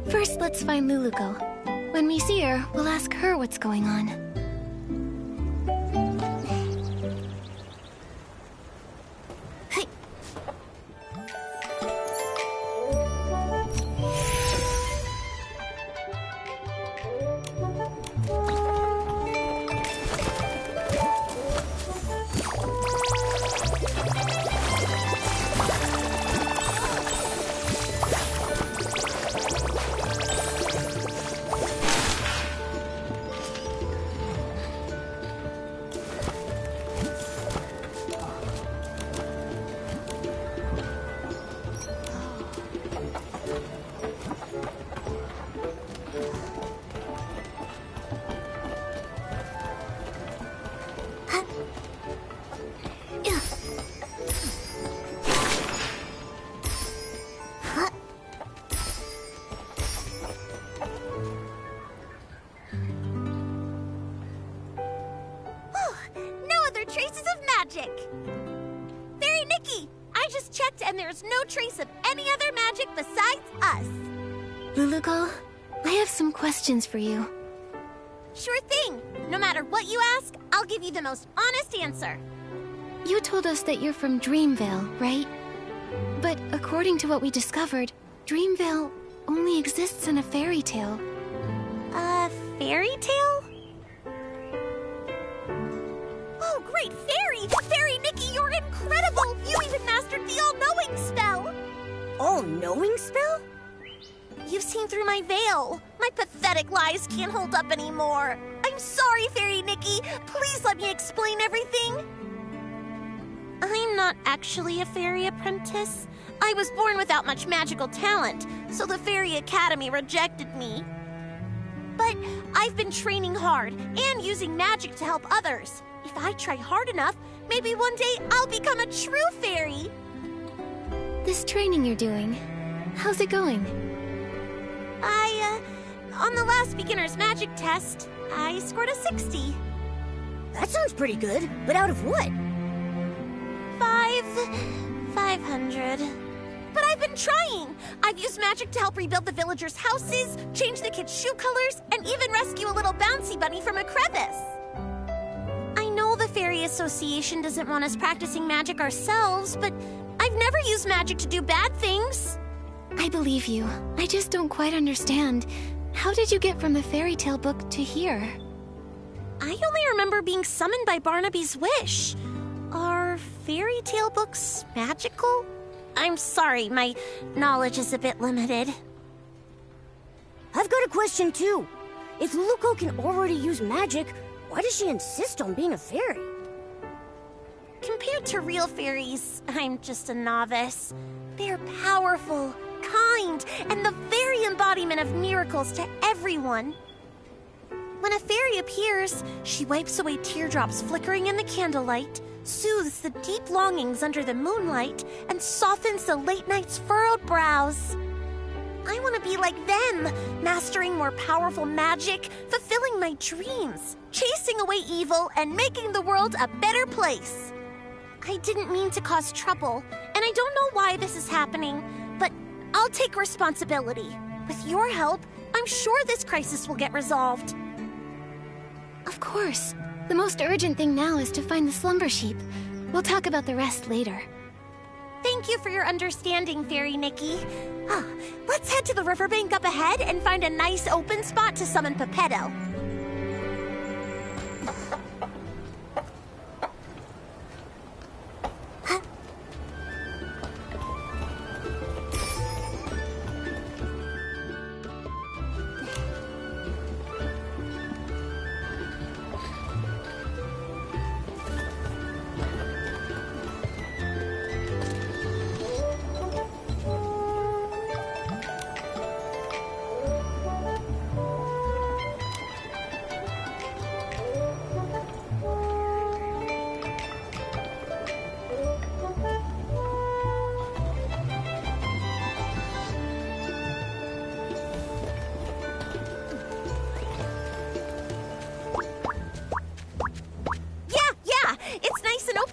First, let's find Luluco. When we see her, we'll ask her what's going on. no trace of any other magic besides us. Luluko, I have some questions for you. Sure thing. No matter what you ask, I'll give you the most honest answer. You told us that you're from Dreamvale, right? But according to what we discovered, Dreamvale only exists in a fairy tale. A fairy tale? Oh, great fairy! Fairy Nikki, you're incredible! You even mastered the all-knowing spell! All-knowing spell? You've seen through my veil. My pathetic lies can't hold up anymore. I'm sorry, Fairy Nikki. Please let me explain everything. I'm not actually a fairy apprentice. I was born without much magical talent, so the Fairy Academy rejected me. But I've been training hard and using magic to help others. If I try hard enough, maybe one day I'll become a true fairy. This training you're doing, how's it going? On the last beginner's magic test, I scored a 60. That sounds pretty good, but out of what? 500. But I've been trying. I've used magic to help rebuild the villagers' houses, change the kids' shoe colors, and even rescue a little bouncy bunny from a crevice. I know the Fairy Association doesn't want us practicing magic ourselves, but I've never used magic to do bad things. I believe you. I just don't quite understand. How did you get from the fairy tale book to here? I only remember being summoned by Barnaby's wish. Are fairy tale books magical? I'm sorry, my knowledge is a bit limited. I've got a question too. If Luluko can already use magic, why does she insist on being a fairy? Compared to real fairies, I'm just a novice. They're powerful, kind, and the very embodiment of miracles to everyone. When a fairy appears, she wipes away teardrops flickering in the candlelight, soothes the deep longings under the moonlight, and softens the late night's furrowed brows. I want to be like them, mastering more powerful magic, fulfilling my dreams, chasing away evil, and making the world a better place. I didn't mean to cause trouble, and I don't know why this is happening, but I'll take responsibility. With your help, I'm sure this crisis will get resolved. Of course. The most urgent thing now is to find the slumber sheep. We'll talk about the rest later. Thank you for your understanding, Fairy Nikki. Let's head to the riverbank up ahead and find a nice open spot to summon Pepetto.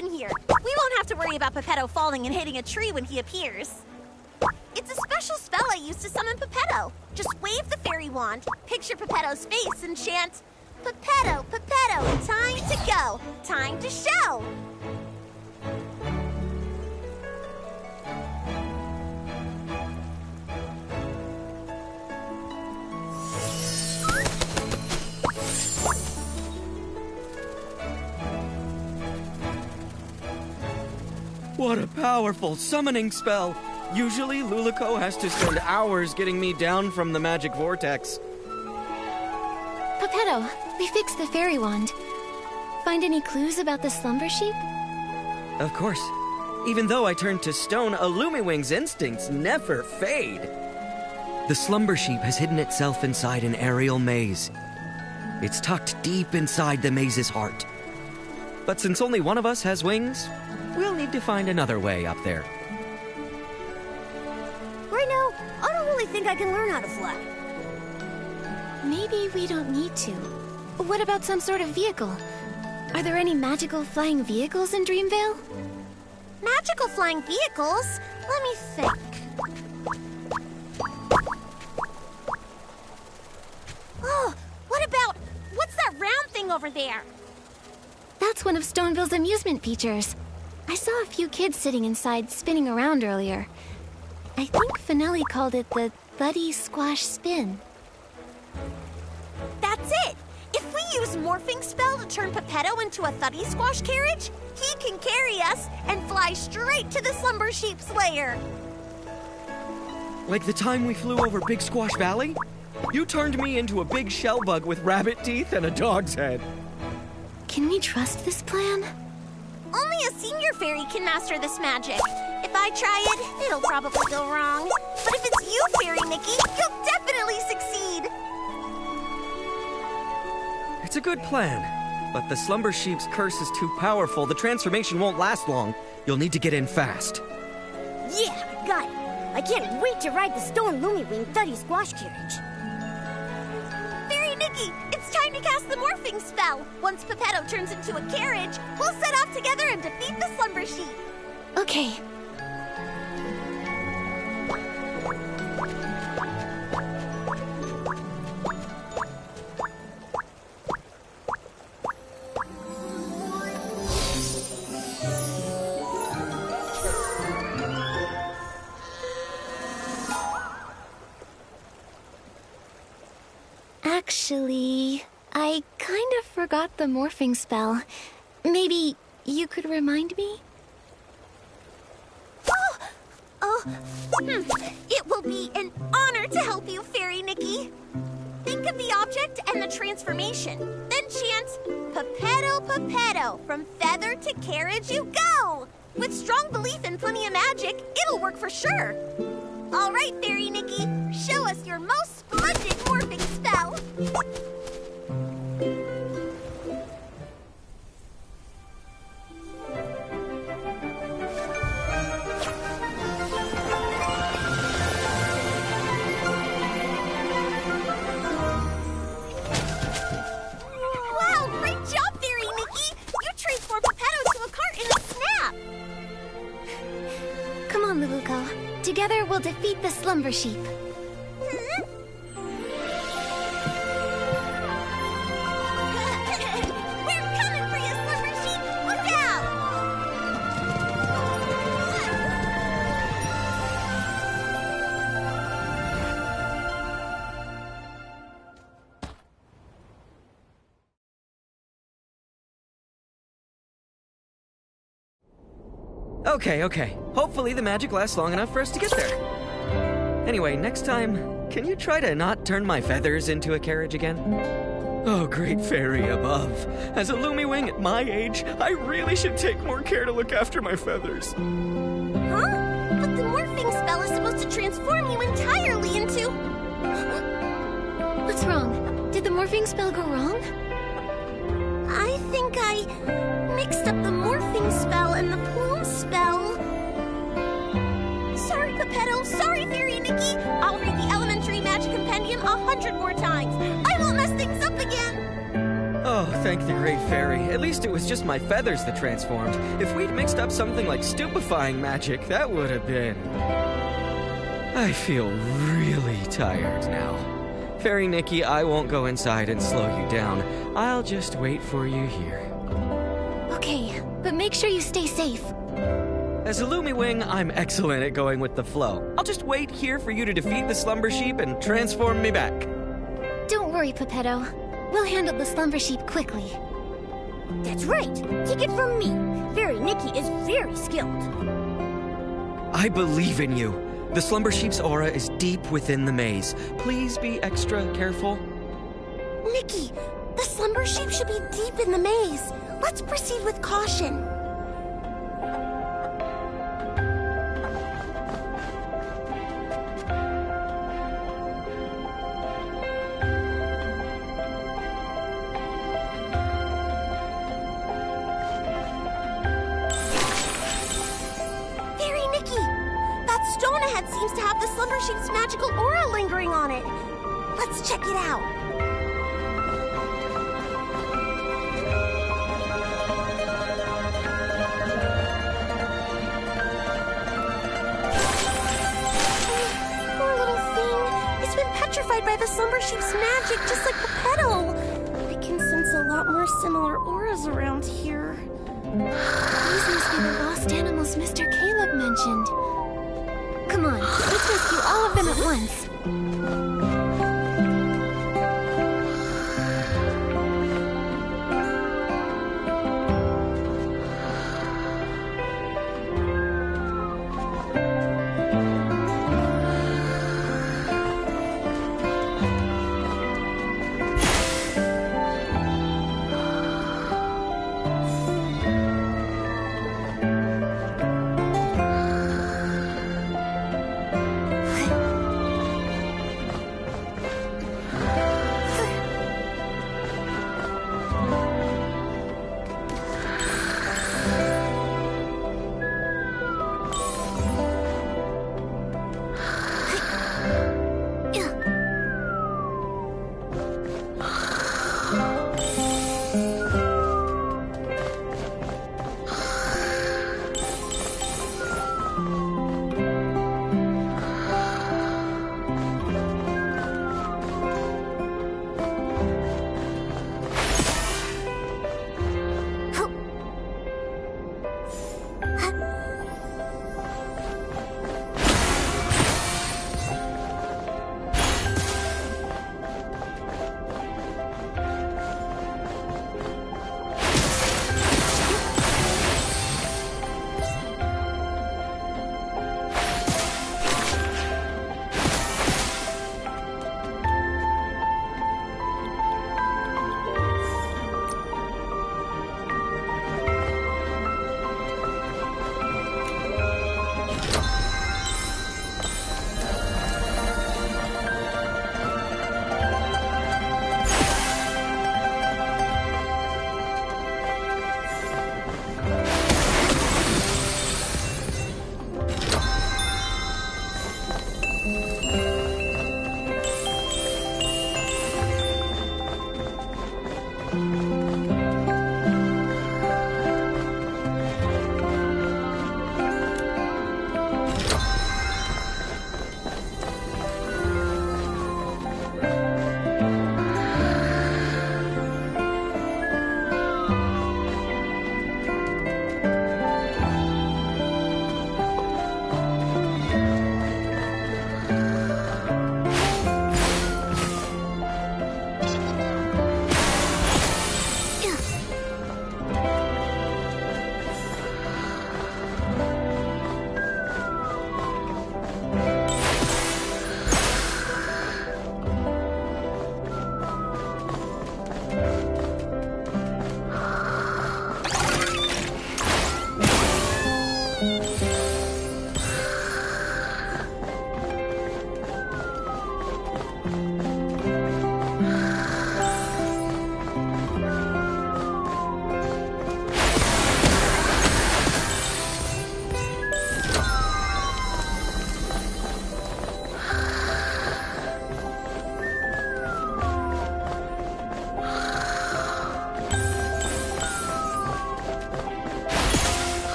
Here. We won't have to worry about Pepetto falling and hitting a tree when he appears. It's a special spell I use to summon Pepetto. Just wave the fairy wand, picture Pepetto's face, and chant, Pepetto, Pepetto, time to go, time to show. What a powerful summoning spell! Usually, Luluko has to spend hours getting me down from the magic vortex. Pepetto, we fixed the fairy wand. Find any clues about the slumber sheep? Of course. Even though I turned to stone, a Lumiwing's instincts never fade. The slumber sheep has hidden itself inside an aerial maze. It's tucked deep inside the maze's heart. But since only one of us has wings, we'll need to find another way up there. Right now, I don't really think I can learn how to fly. Maybe we don't need to. What about some sort of vehicle? Are there any magical flying vehicles in Dreamvale? Magical flying vehicles? Let me think. Oh, what's that round thing over there? That's one of Stoneville's amusement features. I saw a few kids sitting inside spinning around earlier. I think Finelli called it the Thuddy Squash Spin. That's it! If we use Morphing Spell to turn Pepetto into a Thuddy Squash carriage, he can carry us and fly straight to the Slumber Sheep's lair. Like the time we flew over Big Squash Valley? You turned me into a big shell bug with rabbit teeth and a dog's head. Can we trust this plan? Only a senior fairy can master this magic. If I try it, it'll probably go wrong. But if it's you, Fairy Nikki, you'll definitely succeed. It's a good plan, but the Slumber Sheep's curse is too powerful. The transformation won't last long. You'll need to get in fast. Yeah, got it. I can't wait to ride the Stone Lumiwing Thuddy Squash carriage. Fairy Nikki, it's time to cast the Morphing Spell. Once Pepetto turns into a carriage, we'll set off together and defeat the Slumber Sheep. Okay. Actually, I kind of forgot the morphing spell. Maybe you could remind me? It will be an honor to help you, Fairy Nikki. Think of the object and the transformation. Then chant, Pepetto, Pepetto, from feather to carriage you go. With strong belief and plenty of magic, it'll work for sure. All right, Fairy Nikki, show us your most splendid morphing spell. Wow, great job, Fairy Nikki! You transformed Pepetto to a cart in a snap! Come on, Luluko. Together we'll defeat the Slumber Sheep. We're coming for you, Slumber Sheep! Look out! Okay. Hopefully the magic lasts long enough for us to get there. Anyway, next time, can you try to not turn my feathers into a carriage again? Oh, great fairy above. As a Lumiwing at my age, I really should take more care to look after my feathers. Huh? But the morphing spell is supposed to transform you entirely into... What's wrong? Did the morphing spell go wrong? I think I mixed up the morphing spell and the plume spell. Sorry, Pepetto. Sorry, Fairy Nikki. I'll read the Elementary Magic Compendium 100 more times. I won't mess things up again. Oh, thank the great fairy. At least it was just my feathers that transformed. If we'd mixed up something like stupefying magic, that would have been... I feel really tired now. Fairy Nikki, I won't go inside and slow you down. I'll just wait for you here. Okay, but make sure you stay safe. As a Lumiwing, I'm excellent at going with the flow. I'll just wait here for you to defeat the Slumber Sheep and transform me back. Don't worry, Pepetto. We'll handle the Slumber Sheep quickly. That's right. Take it from me. Fairy Nikki is very skilled. I believe in you. The Slumber Sheep's aura is deep within the maze. Please be extra careful. Nikki, the Slumber Sheep should be deep in the maze. Let's proceed with caution. Fairy Nikki, that stone ahead seems to have the Slumber Sheep's magical aura lingering on it. Let's check it out. petrified by the slumber sheep's magic, just like Geppetto. I can sense a lot more similar auras around here. These must be the lost animals Mr. Caleb mentioned. Come on, let's rescue all of them at once.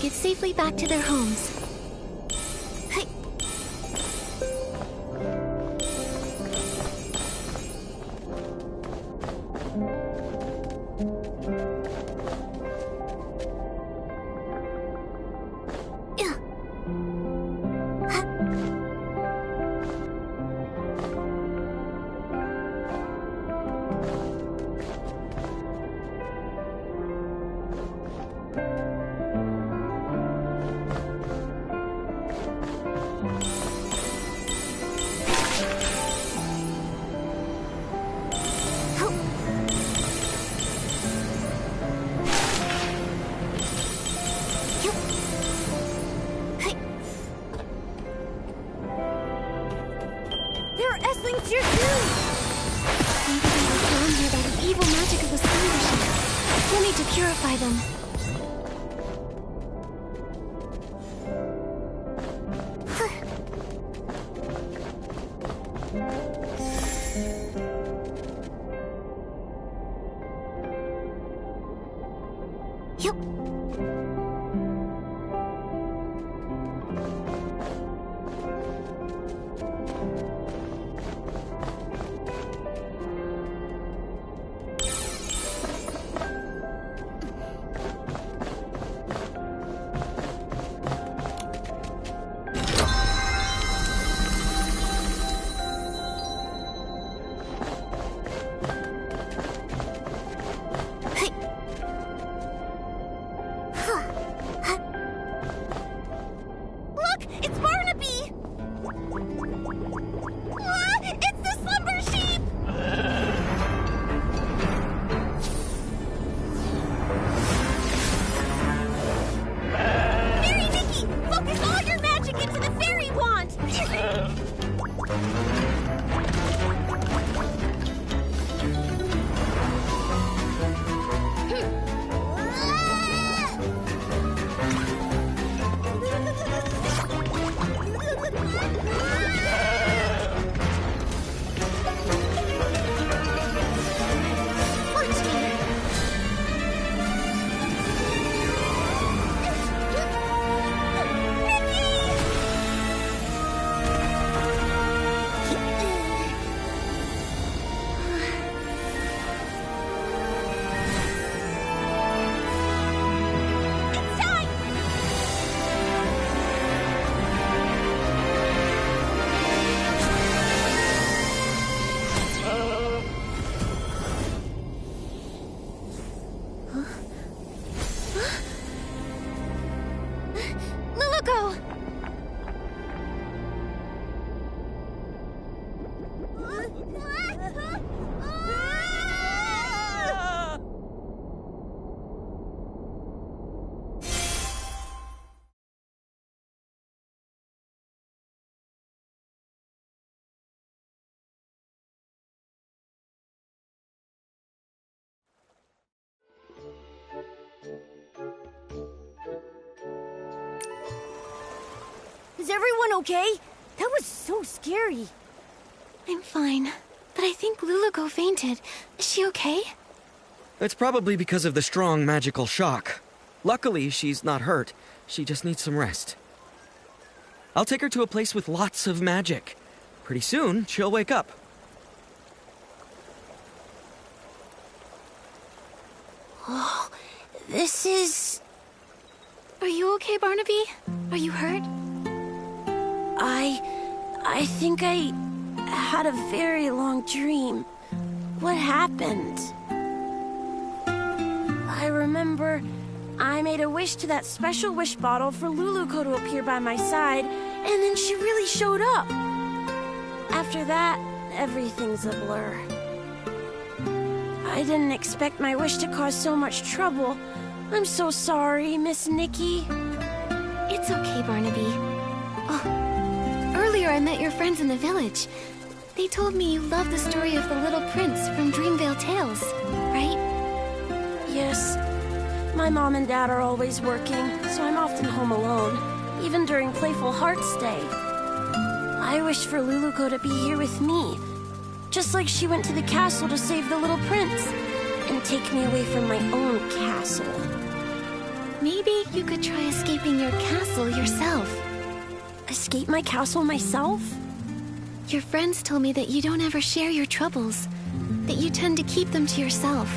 Get safely back to their homes. Hey. saplings here too! Maybe they were thrown here by the evil magic of the slumber sheep. We'll need to purify them. Yup. Look, it's Barnaby! Ah, it's the slumber sheep! Fairy Nikki, focus all your magic into the fairy wand! Luluco! Is everyone okay? That was so scary. I'm fine, but I think Luluco fainted. Is she okay? It's probably because of the strong magical shock. Luckily, she's not hurt. She just needs some rest. I'll take her to a place with lots of magic. Pretty soon, she'll wake up. Oh, this is... Are you okay, Barnaby? Are you hurt? I think I had a very long dream. What happened? I remember I made a wish to that special wish bottle for Luluco to appear by my side, and then she really showed up. After that, everything's a blur. I didn't expect my wish to cause so much trouble. I'm so sorry, Miss Nikki. It's okay, Barnaby. Oh, earlier I met your friends in the village. They told me you love the story of the Little Prince from Dreamvale Tales, right? Yes. My mom and dad are always working, so I'm often home alone, even during Playful Hearts Day. I wish for Luluco to be here with me, just like she went to the castle to save the Little Prince, and take me away from my own castle. Maybe you could try escaping your castle yourself. Escape my castle myself? Your friends told me that you don't ever share your troubles, that you tend to keep them to yourself.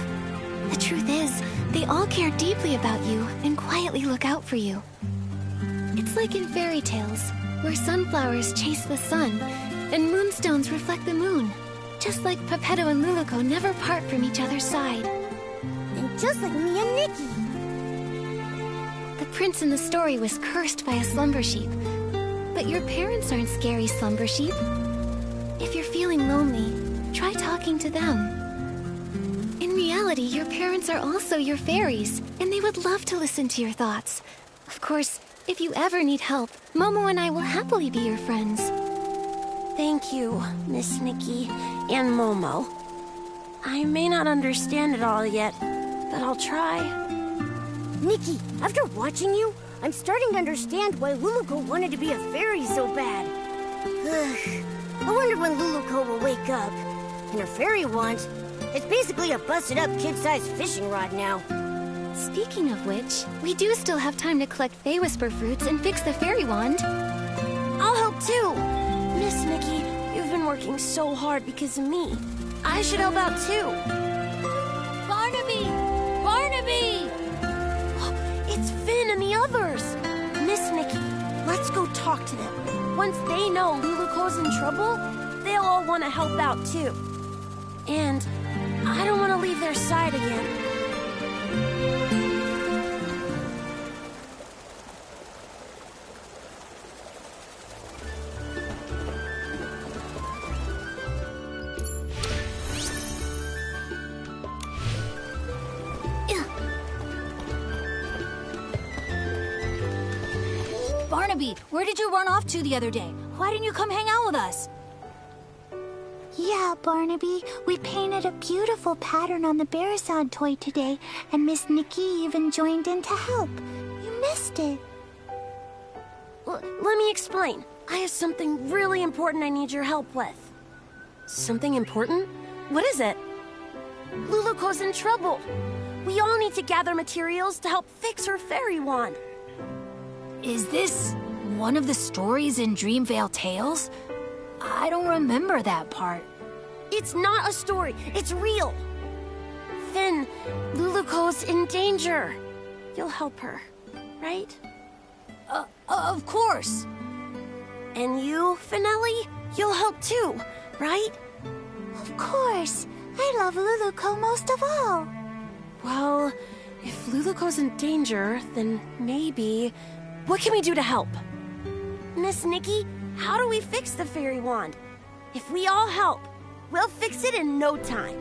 The truth is, they all care deeply about you and quietly look out for you. It's like in fairy tales, where sunflowers chase the sun and moonstones reflect the moon. Just like Pepetto and Luluco never part from each other's side. And just like me and Nikki. The prince in the story was cursed by a slumber sheep. But your parents aren't scary slumber sheep. If you're feeling lonely, try talking to them. In reality, your parents are also your fairies, and they would love to listen to your thoughts. Of course, if you ever need help, Momo and I will happily be your friends. Thank you, Miss Nikki and Momo. I may not understand it all yet, but I'll try. Nikki, after watching you, I'm starting to understand why Luluco wanted to be a fairy so bad. I wonder when Luluco will wake up. And her fairy wand, it's basically a busted-up kid-sized fishing rod now. Speaking of which, we do still have time to collect Fey Whisper fruits and fix the fairy wand. I'll help too. Miss Nikki, you've been working so hard because of me. I should help out too. Barnaby! Barnaby! It's Finn and the others. Miss Nikki, let's go talk to them. Once they know Luluco's in trouble, they'll all want to help out too. And I don't want to leave their side again. Barnaby, where did you run off to the other day? Why didn't you come hang out with us? Yeah, Barnaby, we painted a beautiful pattern on the Barisod toy today, and Miss Nikki even joined in to help. You missed it. Let me explain. I have something really important I need your help with. Something important? What is it? Luluco's in trouble. We all need to gather materials to help fix her fairy wand. Is this one of the stories in Dreamvale Tales? I don't remember that part. It's not a story. It's real. Finn, Luluco's in danger. You'll help her, right? Of course. And you, Finelli, you'll help too, right? Of course. I love Luluco most of all. Well, if Luluco's in danger, then maybe... What can we do to help? Miss Nikki, how do we fix the fairy wand? If we all help, we'll fix it in no time.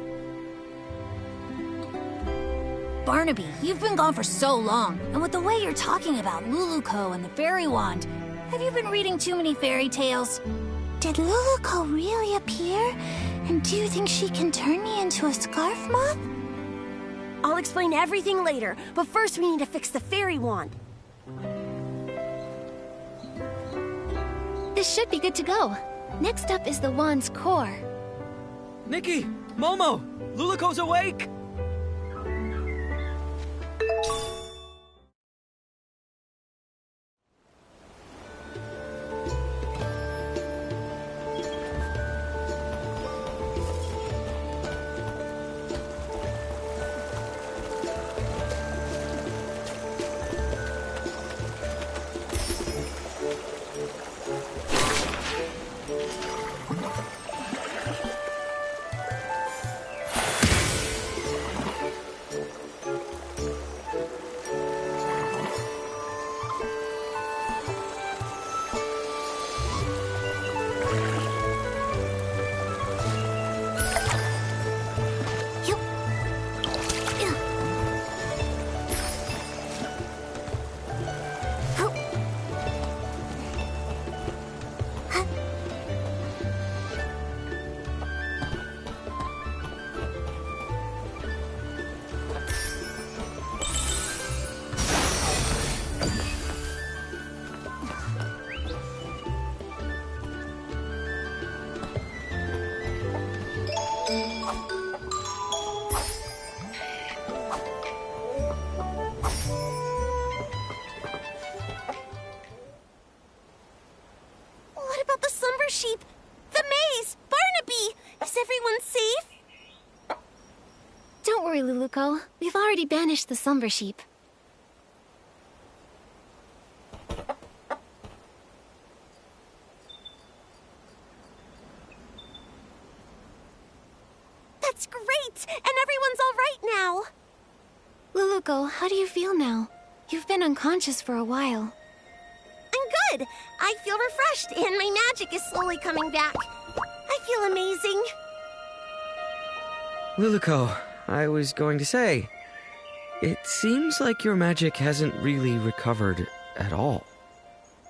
Barnaby, you've been gone for so long, and with the way you're talking about Luluco and the fairy wand, have you been reading too many fairy tales? Did Luluco really appear? And do you think she can turn me into a scarf moth? I'll explain everything later, but first we need to fix the fairy wand. This should be good to go. Next up is the wand's core. Nikki! Momo! Luluco's awake! Sheep! The maze! Barnaby! Is everyone safe? Don't worry, Luluco. We've already banished the slumber sheep. That's great! And everyone's all right now! Luluco, how do you feel now? You've been unconscious for a while. I'm good! I feel refreshed, and my magic is slowly coming back. I feel amazing. Luluco, I was going to say, it seems like your magic hasn't really recovered at all.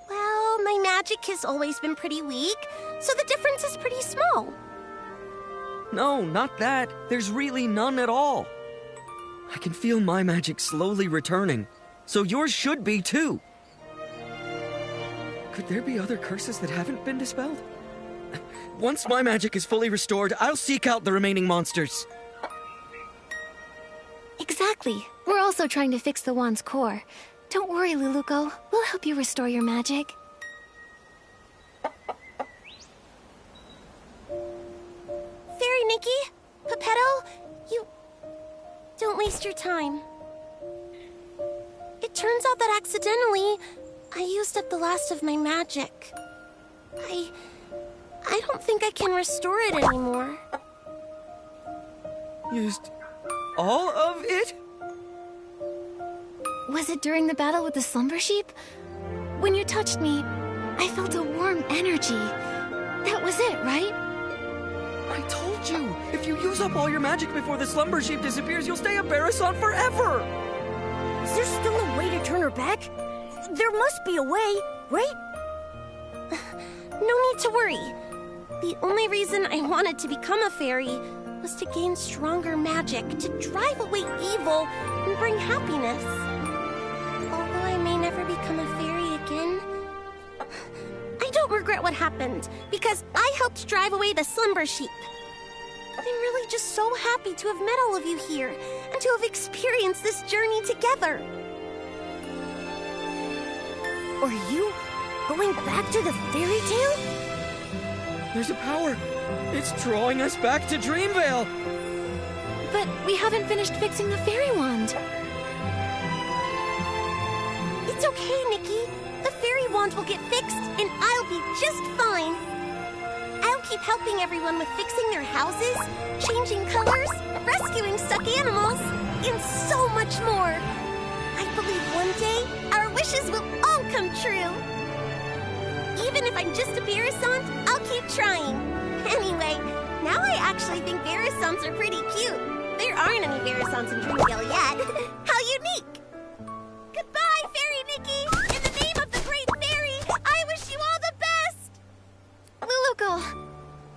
Well, my magic has always been pretty weak, so the difference is pretty small. No, not that. There's really none at all. I can feel my magic slowly returning, so yours should be too. Could there be other curses that haven't been dispelled? Once my magic is fully restored, I'll seek out the remaining monsters. Exactly. We're also trying to fix the wand's core. Don't worry, Luluko. We'll help you restore your magic. Fairy Nikki, Pepetto, you... Don't waste your time. It turns out that accidentally, I used up the last of my magic. I don't think I can restore it anymore. Used all of it? Was it during the battle with the slumber sheep? When you touched me, I felt a warm energy. That was it, right? I told you, if you use up all your magic before the slumber sheep disappears, you'll stay a Barasant forever! Is there still a way to turn her back? There must be a way, right? No need to worry. The only reason I wanted to become a fairy was to gain stronger magic, to drive away evil and bring happiness. Although I may never become a fairy again, I don't regret what happened, because I helped drive away the slumber sheep. I'm really just so happy to have met all of you here, and to have experienced this journey together. Are you going back to the fairy tale? There's a power. It's drawing us back to Dreamvale. But we haven't finished fixing the fairy wand. It's okay, Nikki. The fairy wand will get fixed, and I'll be just fine. I'll keep helping everyone with fixing their houses, changing colors, rescuing stuck animals, and so much more. I believe one day our wishes will all come true. Even if I'm just a Barasant, I'll keep trying. Anyway, now I actually think Barasants are pretty cute. There aren't any Barasants in Dreamvale yet. How unique! Goodbye, Fairy Nikki! In the name of the Great Fairy, I wish you all the best! Luluko,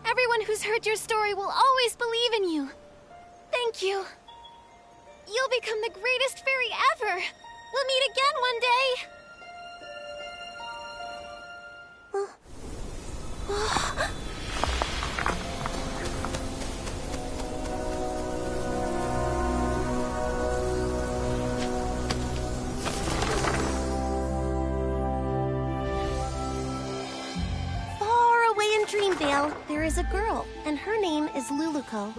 everyone who's heard your story will always believe in you. Thank you. You'll become the greatest fairy ever. We'll meet again one day. Far away in Dreamvale, there is a girl, and her name is Luluko.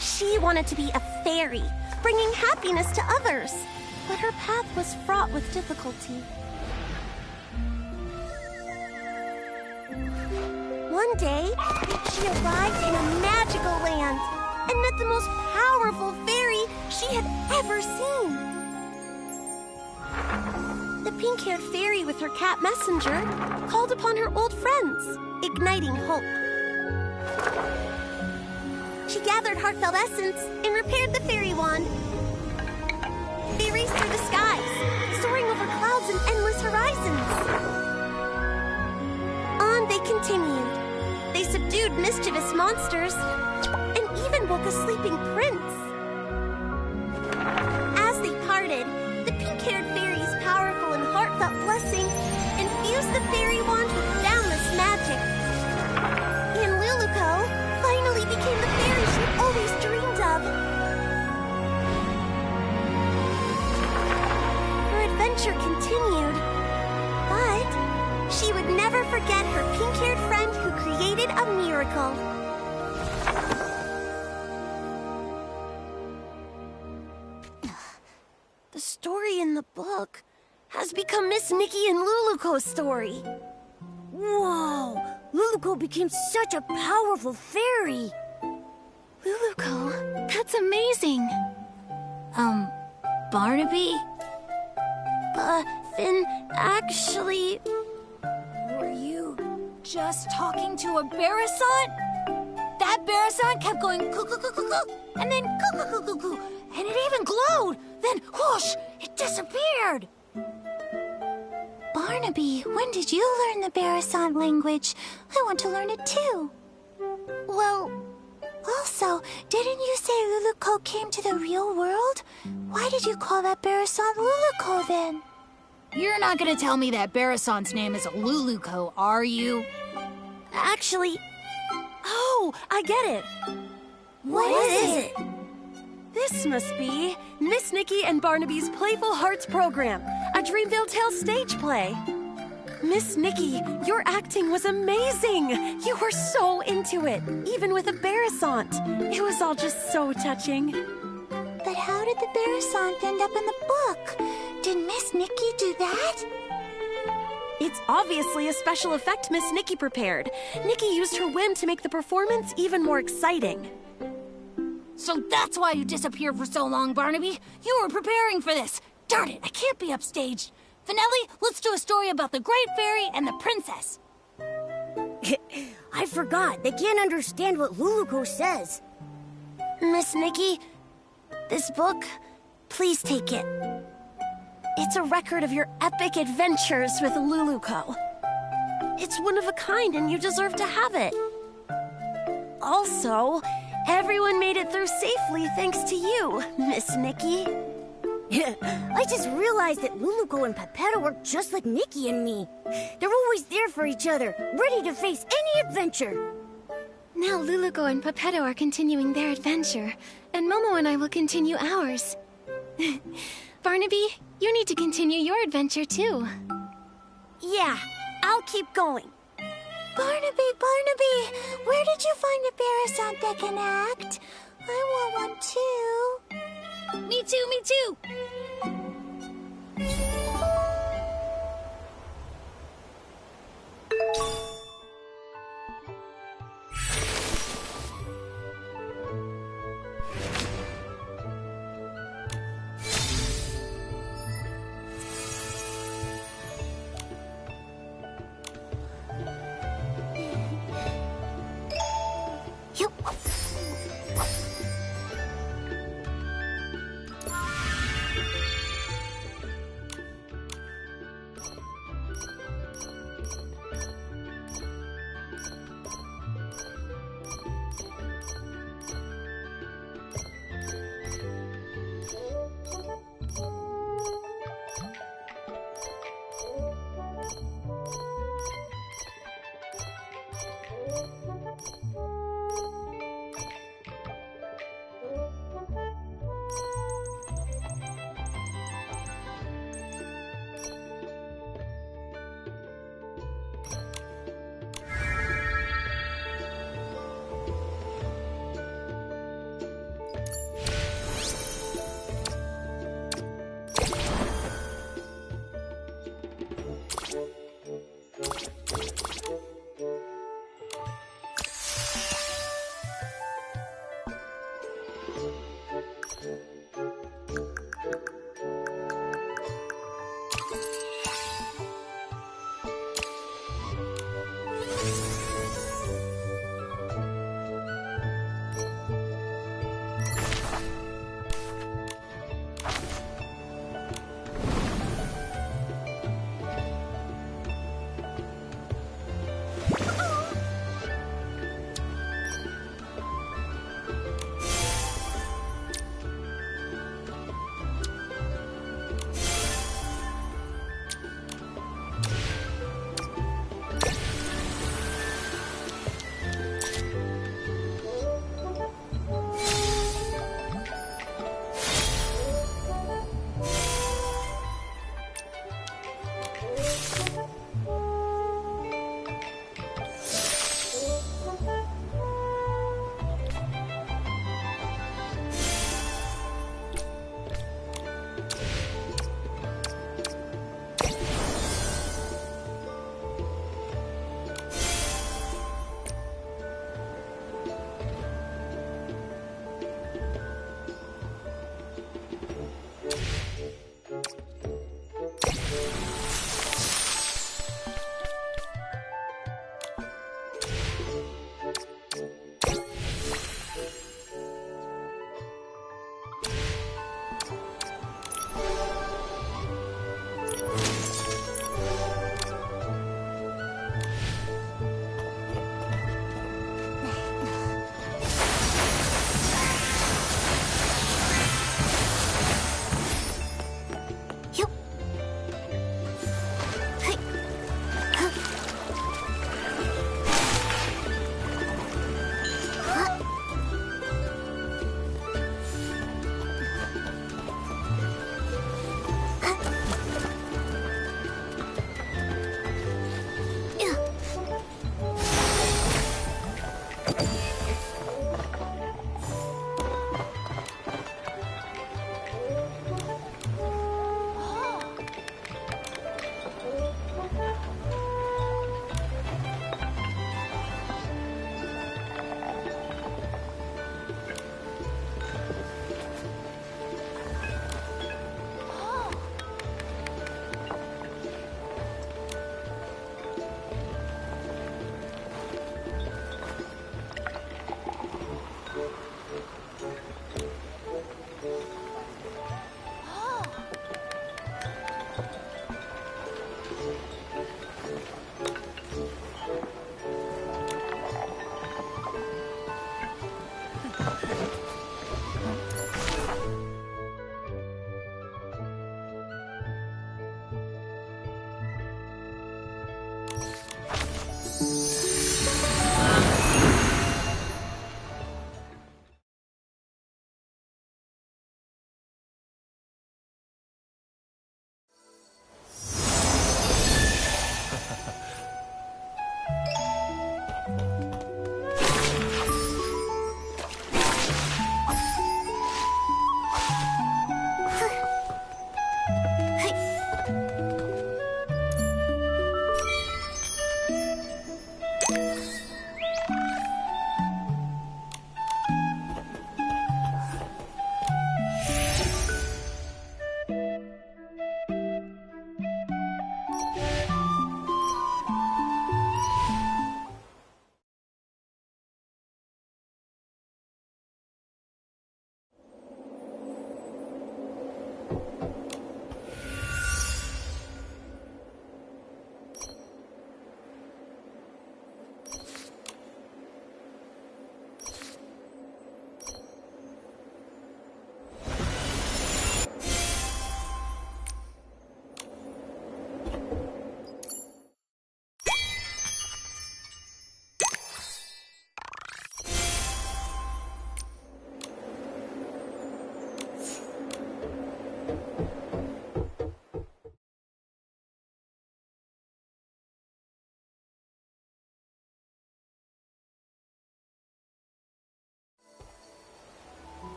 She wanted to be a fairy, bringing happiness to others, but her path was fraught with difficulty. One day, she arrived in a magical land and met the most powerful fairy she had ever seen. The pink-haired fairy with her cat messenger called upon her old friends, igniting hope. She gathered heartfelt essence and repaired the fairy wand. They raced through the skies, soaring over clouds and endless horizons. On they continued. They subdued mischievous monsters and even woke a sleeping prince. As they parted, the pink-haired fairy's powerful and heartfelt blessing infused the fairy wand with boundless magic. And Luluko finally became the fairy she'd always dreamed of. Her adventure continued, but she would never forget her pink-haired friend who created a miracle. The story in the book has become Miss Nikki and Luluko's story. Whoa! Luluko became such a powerful fairy! Luluko, that's amazing. Barnaby? Finn, actually... Were you just talking to a Barasant? That Barasant kept going coo-coo-coo-coo-coo, and then coo-coo-coo-coo-coo, and it even glowed. Then, whoosh, it disappeared. Barnaby, when did you learn the Barasant language? I want to learn it too. Well, Also, didn't you say Luluco came to the real world? Why did you call that Barasant Luluco then? You're not gonna tell me that Barasant's name is Luluco, are you? Actually... Oh, I get it. What is it? This must be Miss Nikki and Barnaby's Playful Hearts program, a Dreamville Tales stage play. Miss Nikki, your acting was amazing. You were so into it, even with a Barasant. It was all just so touching. But how did the Barasant end up in the book? Did Miss Nikki do that? It's obviously a special effect Miss Nikki prepared. Nikki used her whim to make the performance even more exciting. So that's why you disappeared for so long, Barnaby. You were preparing for this. Darn it, I can't be upstaged. Finelli, let's do a story about the Great Fairy and the Princess. I forgot. They can't understand what Luluco says. Miss Nikki, this book, please take it. It's a record of your epic adventures with Luluco. It's one of a kind and you deserve to have it. Also, everyone made it through safely thanks to you, Miss Nikki. I just realized that Luluco and Pepetto are just like Nikki and me. They're always there for each other, ready to face any adventure. now Luluco and Pepetto are continuing their adventure, and Momo and I will continue ours. Barnaby, you need to continue your adventure too. Yeah, I'll keep going. Barnaby, Barnaby, where did you find a Barasant that can act? I want one too. Me too, me too.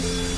You